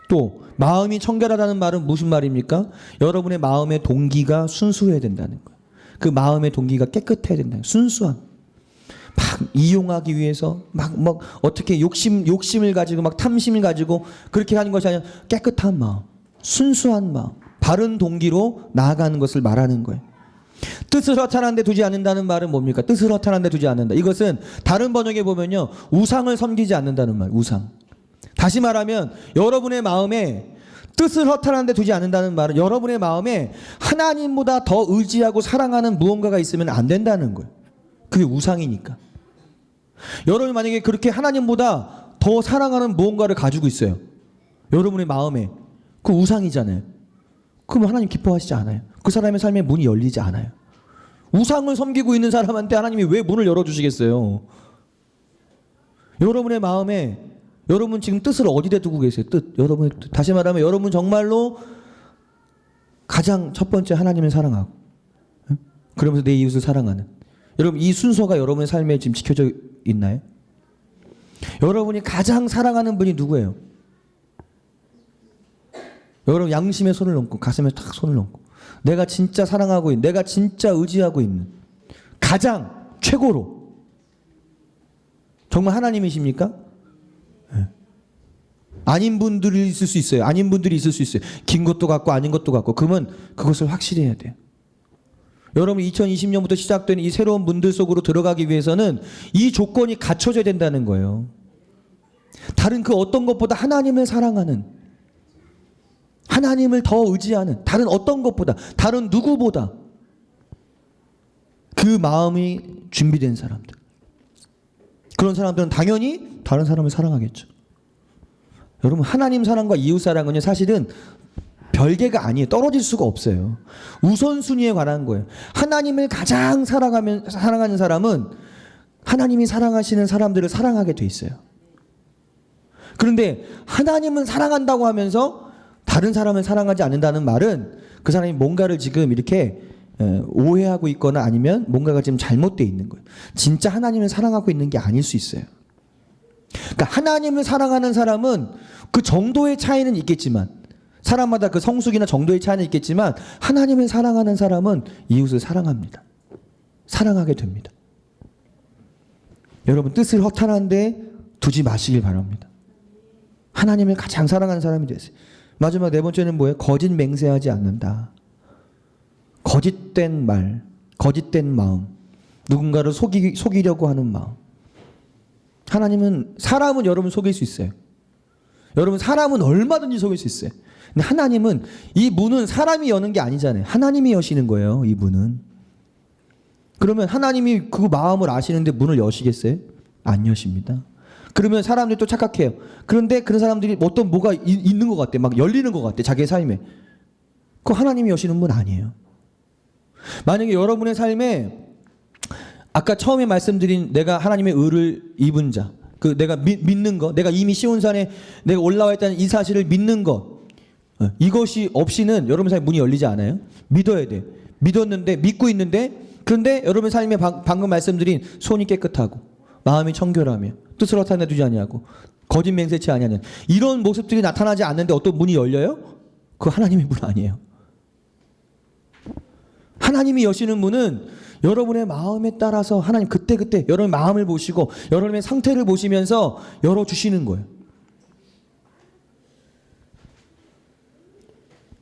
또 마음이 청결하다는 말은 무슨 말입니까? 여러분의 마음의 동기가 순수해야 된다는 거예요. 그 마음의 동기가 깨끗해야 된다는 거예요. 순수함. 막 이용하기 위해서 막 어떻게 욕심을 가지고 막 탐심을 가지고 그렇게 하는 것이 아니라 깨끗한 마음, 순수한 마음, 바른 동기로 나아가는 것을 말하는 거예요. 뜻을 허탄한 데 두지 않는다는 말은 뭡니까? 뜻을 허탄한 데 두지 않는다. 이것은 다른 번역에 보면요, 우상을 섬기지 않는다는 말. 우상. 다시 말하면 여러분의 마음에 뜻을 허탄한 데 두지 않는다는 말은 여러분의 마음에 하나님보다 더 의지하고 사랑하는 무언가가 있으면 안 된다는 거예요. 그게 우상이니까. 여러분이 만약에 그렇게 하나님보다 더 사랑하는 무언가를 가지고 있어요. 여러분의 마음에. 그 우상이잖아요. 그럼 하나님 기뻐하시지 않아요. 그 사람의 삶에 문이 열리지 않아요. 우상을 섬기고 있는 사람한테 하나님이 왜 문을 열어주시겠어요? 여러분의 마음에 여러분 지금 뜻을 어디다 두고 계세요? 뜻. 여러분의 뜻. 다시 말하면 여러분 정말로 가장 첫 번째 하나님을 사랑하고 그러면서 내 이웃을 사랑하는, 여러분 이 순서가 여러분의 삶에 지금 지켜져 있나요? 여러분이 가장 사랑하는 분이 누구예요? 여러분 양심에 손을 얹고 가슴에 탁 손을 얹고 내가 진짜 사랑하고 있는, 내가 진짜 의지하고 있는 가장 최고로 정말 하나님이십니까? 네. 아닌 분들이 있을 수 있어요. 아닌 분들이 있을 수 있어요. 긴 것도 같고 아닌 것도 같고. 그러면 그것을 확실히 해야 돼요. 여러분 2020년부터 시작된 이 새로운 문들 속으로 들어가기 위해서는 이 조건이 갖춰져야 된다는 거예요. 다른 그 어떤 것보다 하나님을 사랑하는, 하나님을 더 의지하는, 다른 어떤 것보다, 다른 누구보다 그 마음이 준비된 사람들, 그런 사람들은 당연히 다른 사람을 사랑하겠죠. 여러분 하나님 사랑과 이웃 사랑은요 사실은 별개가 아니에요. 떨어질 수가 없어요. 우선순위에 관한 거예요. 하나님을 가장 사랑하는 사람은 하나님이 사랑하시는 사람들을 사랑하게 돼 있어요. 그런데 하나님은 사랑한다고 하면서 다른 사람을 사랑하지 않는다는 말은 그 사람이 뭔가를 지금 이렇게 오해하고 있거나 아니면 뭔가가 지금 잘못되어 있는 거예요. 진짜 하나님을 사랑하고 있는 게 아닐 수 있어요. 그러니까 하나님을 사랑하는 사람은 그 정도의 차이는 있겠지만, 사람마다 그 성숙이나 정도의 차이는 있겠지만 하나님을 사랑하는 사람은 이웃을 사랑합니다. 사랑하게 됩니다. 여러분 뜻을 허탄한 데 두지 마시길 바랍니다. 하나님을 가장 사랑하는 사람이 되세요. 마지막 네 번째는 뭐예요? 거짓 맹세하지 않는다. 거짓된 말, 거짓된 마음, 누군가를 속이려고 하는 마음. 하나님은, 사람은 여러분 속일 수 있어요. 여러분 사람은 얼마든지 속일 수 있어요. 근데 하나님은, 이 문은 사람이 여는 게 아니잖아요. 하나님이 여시는 거예요, 이 문은. 그러면 하나님이 그 마음을 아시는데 문을 여시겠어요? 안 여십니다. 그러면 사람들이 또 착각해요. 그런데 그런 사람들이 어떤 뭐가 있는 것 같아. 막 열리는 것 같아. 자기의 삶에. 그거 하나님이 여시는 문 아니에요. 만약에 여러분의 삶에 아까 처음에 말씀드린 내가 하나님의 의를 입은 자, 그 내가 믿는 것, 내가 이미 시온산에 내가 올라와 있다는 이 사실을 믿는 것, 이것이 없이는 여러분 삶에 문이 열리지 않아요. 믿어야 돼. 믿었는데, 믿고 있는데, 그런데 여러분 삶에 방금 말씀드린 손이 깨끗하고 마음이 청결하며 뜻을 허탄 데 두지 아니하고 거짓 맹세치 아니하는 이런 모습들이 나타나지 않는데 어떤 문이 열려요? 그거 하나님의 문 아니에요. 하나님이 여시는 문은 여러분의 마음에 따라서 하나님 그때그때 여러분의 마음을 보시고 여러분의 상태를 보시면서 열어주시는 거예요.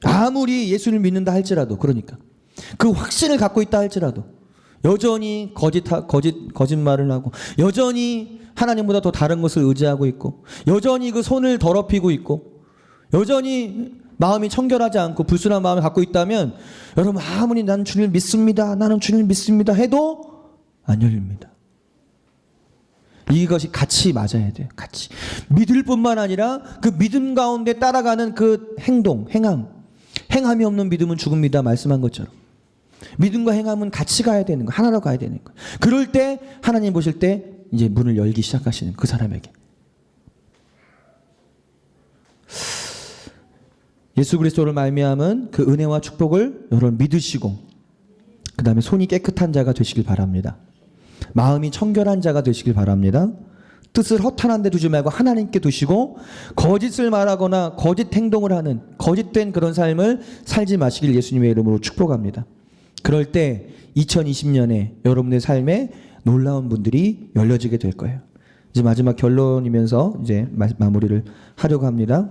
아무리 예수를 믿는다 할지라도, 그러니까 그 확신을 갖고 있다 할지라도 여전히 거짓말을 하고 여전히 하나님보다 더 다른 것을 의지하고 있고 여전히 그 손을 더럽히고 있고 여전히 마음이 청결하지 않고 불순한 마음을 갖고 있다면 여러분 아무리 나는 주님을 믿습니다, 나는 주님을 믿습니다 해도 안 열립니다. 이것이 같이 맞아야 돼요. 같이 믿을 뿐만 아니라 그 믿음 가운데 따라가는 그 행동, 행함이 없는 믿음은 죽음이다 말씀한 것처럼 믿음과 행함은 같이 가야 되는 거, 하나로 가야 되는 거. 그럴 때 하나님 보실 때 이제 문을 열기 시작하시는 그 사람에게. 예수 그리스도를 말미암은 그 은혜와 축복을 여러분 믿으시고 그 다음에 손이 깨끗한 자가 되시길 바랍니다. 마음이 청결한 자가 되시길 바랍니다. 뜻을 허탄한 데 두지 말고 하나님께 두시고 거짓을 말하거나 거짓 행동을 하는 거짓된 그런 삶을 살지 마시길 예수님의 이름으로 축복합니다. 그럴 때 2020년에 여러분의 삶에 놀라운 문들이 열려지게 될 거예요. 이제 마지막 결론이면서 이제 마무리를 하려고 합니다.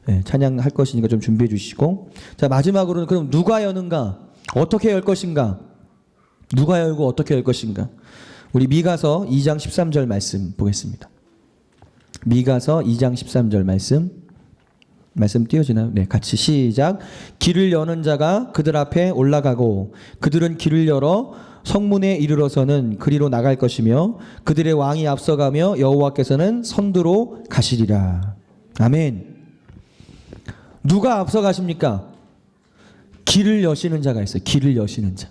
네, 찬양할 것이니까 좀 준비해 주시고. 자, 마지막으로는 그럼 누가 여는가? 어떻게 열 것인가? 누가 열고 어떻게 열 것인가? 우리 미가서 2장 13절 말씀 보겠습니다. 미가서 2장 13절 말씀 띄워지나요? 네, 같이 시작. 길을 여는 자가 그들 앞에 올라가고 그들은 길을 열어 성문에 이르러서는 그리로 나갈 것이며 그들의 왕이 앞서가며 여호와께서는 선두로 가시리라. 아멘. 누가 앞서가십니까? 길을 여시는 자가 있어요. 길을 여시는 자.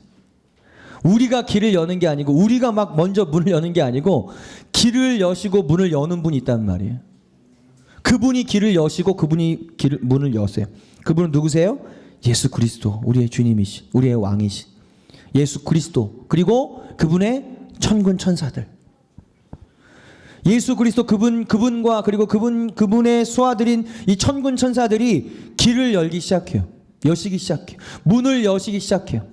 우리가 길을 여는 게 아니고 우리가 막 먼저 문을 여는 게 아니고 길을 여시고 문을 여는 분이 있단 말이에요. 그분이 길을 여시고 그분이 문을 여세요. 그분은 누구세요? 예수 그리스도, 우리의 주님이신, 우리의 왕이신 예수 그리스도, 그리고 그분의 천군 천사들. 예수 그리스도 그분과 그리고 그분의 수하들인 이 천군 천사들이 길을 열기 시작해요. 여시기 시작해요. 문을 여시기 시작해요.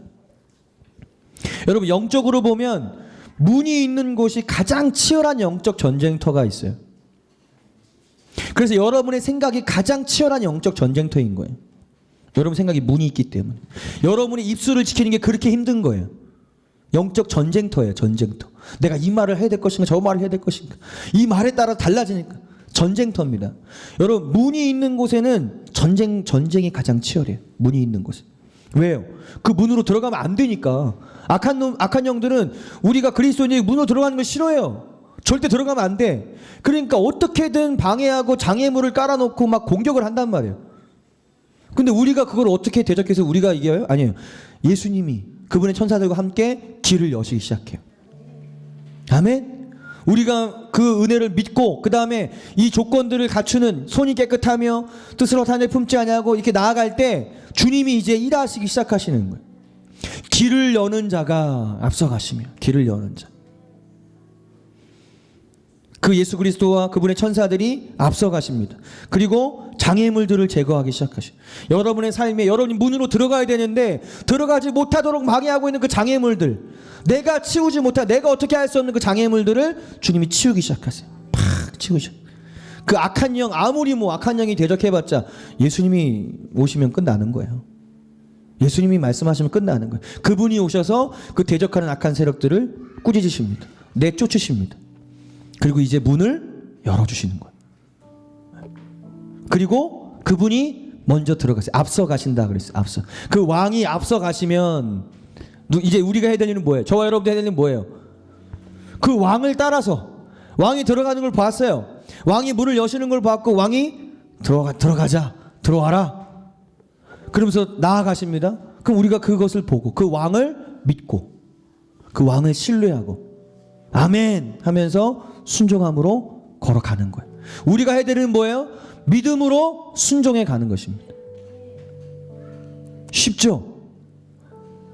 여러분, 영적으로 보면 문이 있는 곳이 가장 치열한 영적 전쟁터가 있어요. 그래서 여러분의 생각이 가장 치열한 영적 전쟁터인 거예요. 여러분 생각이 문이 있기 때문에. 여러분의 입술을 지키는 게 그렇게 힘든 거예요. 영적 전쟁터예요. 전쟁터. 내가 이 말을 해야 될 것인가 저 말을 해야 될 것인가. 이 말에 따라 달라지니까 전쟁터입니다. 여러분, 문이 있는 곳에는 전쟁이 가장 치열해요. 문이 있는 곳에. 왜요? 그 문으로 들어가면 안 되니까. 악한 영들은 우리가 그리스도인이 문으로 들어가는 걸 싫어해요. 절대 들어가면 안 돼. 그러니까 어떻게든 방해하고 장애물을 깔아놓고 막 공격을 한단 말이에요. 근데 우리가 그걸 어떻게 대적해서 우리가 이겨요? 아니에요. 예수님이 그분의 천사들과 함께 길을 여시기 시작해요. 아멘. 우리가 그 은혜를 믿고 그 다음에 이 조건들을 갖추는 손이 깨끗하며 뜻을 허탄에 품지 아니하고 이렇게 나아갈 때 주님이 이제 일하시기 시작하시는 거예요. 길을 여는 자가 앞서가시며 길을 여는 자. 그 예수 그리스도와 그분의 천사들이 앞서가십니다. 그리고 장애물들을 제거하기 시작하셔요. 여러분의 삶에 여러분이 문으로 들어가야 되는데 들어가지 못하도록 방해하고 있는 그 장애물들, 내가 치우지 못한, 내가 어떻게 할 수 없는 그 장애물들을 주님이 치우기 시작하세요. 팍 치우셔. 그 악한 영, 아무리 악한 영이 대적해봤자 예수님이 오시면 끝나는 거예요. 예수님이 말씀하시면 끝나는 거예요. 그분이 오셔서 그 대적하는 악한 세력들을 꾸짖으십니다. 내쫓으십니다. 그리고 이제 문을 열어주시는 거예요. 그리고 그분이 먼저 들어가세요. 앞서 가신다 그랬어요. 앞서. 그 왕이 앞서 가시면 이제 우리가 해야 될 일은 뭐예요? 저와 여러분들 해야 될 일은 뭐예요? 그 왕을 따라서 왕이 들어가는 걸 봤어요. 왕이 문을 여시는 걸 봤고 왕이 들어가자. 들어와라. 그러면서 나아가십니다. 그럼 우리가 그것을 보고 그 왕을 믿고 그 왕을 신뢰하고 아멘 하면서 순종함으로 걸어가는 거예요. 우리가 해야 되는 뭐예요? 믿음으로 순종해 가는 것입니다. 쉽죠?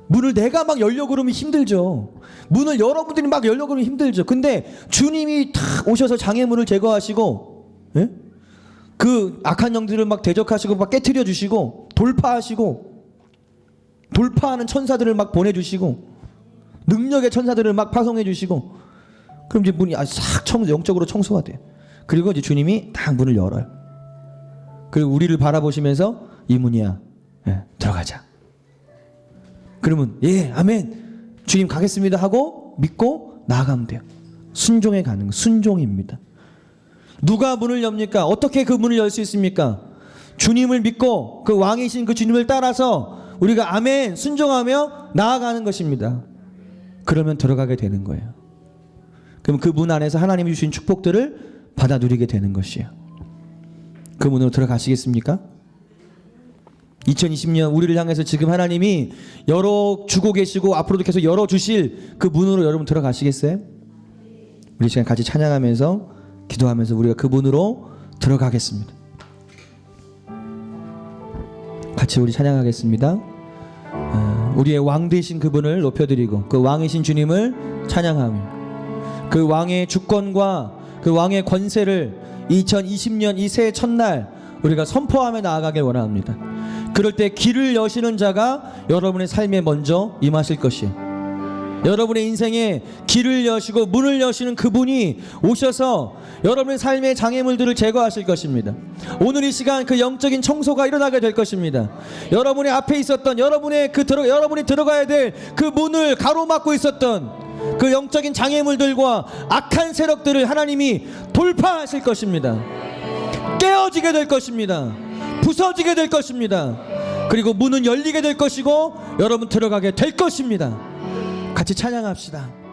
문을 내가 막 열려고 그러면 힘들죠. 문을 여러분들이 막 열려고 그러면 힘들죠. 근데 주님이 탁 오셔서 장애물을 제거하시고, 예? 그 악한 영들을 막 대적하시고 막 깨트려 주시고 돌파하시고 돌파하는 천사들을 막 보내주시고 능력의 천사들을 막 파송해 주시고 그럼 이제 문이 싹 영적으로 청소가 돼요. 그리고 이제 주님이 딱 문을 열어요. 그리고 우리를 바라보시면서 이 문이야. 예, 들어가자. 그러면 예, 아멘. 주님 가겠습니다 하고 믿고 나아가면 돼요. 순종해 가는 거. 순종입니다. 누가 문을 엽니까? 어떻게 그 문을 열 수 있습니까? 주님을 믿고 그 왕이신 그 주님을 따라서 우리가 아멘 순종하며 나아가는 것입니다. 그러면 들어가게 되는 거예요. 그럼 그 문 안에서 하나님이 주신 축복들을 받아 누리게 되는 것이에요. 그 문으로 들어가시겠습니까? 2020년 우리를 향해서 지금 하나님이 열어주고 계시고 앞으로도 계속 열어주실 그 문으로 여러분 들어가시겠어요? 우리 시간 같이 찬양하면서 기도하면서 우리가 그 문으로 들어가겠습니다. 같이 우리 찬양하겠습니다. 우리의 왕 되신 그분을 높여드리고 그 왕이신 주님을 찬양하며 그 왕의 주권과 그 왕의 권세를 2020년 이 새해 첫날 우리가 선포하며 나아가길 원합니다. 그럴 때 길을 여시는 자가 여러분의 삶에 먼저 임하실 것이에요. 여러분의 인생에 길을 여시고 문을 여시는 그분이 오셔서 여러분의 삶의 장애물들을 제거하실 것입니다. 오늘 이 시간 그 영적인 청소가 일어나게 될 것입니다. 여러분의 앞에 있었던 여러분이 들어가야 될 그 문을 가로막고 있었던 그 영적인 장애물들과 악한 세력들을 하나님이 돌파하실 것입니다. 깨어지게 될 것입니다. 부서지게 될 것입니다. 그리고 문은 열리게 될 것이고 여러분 들어가게 될 것입니다. 같이 찬양합시다.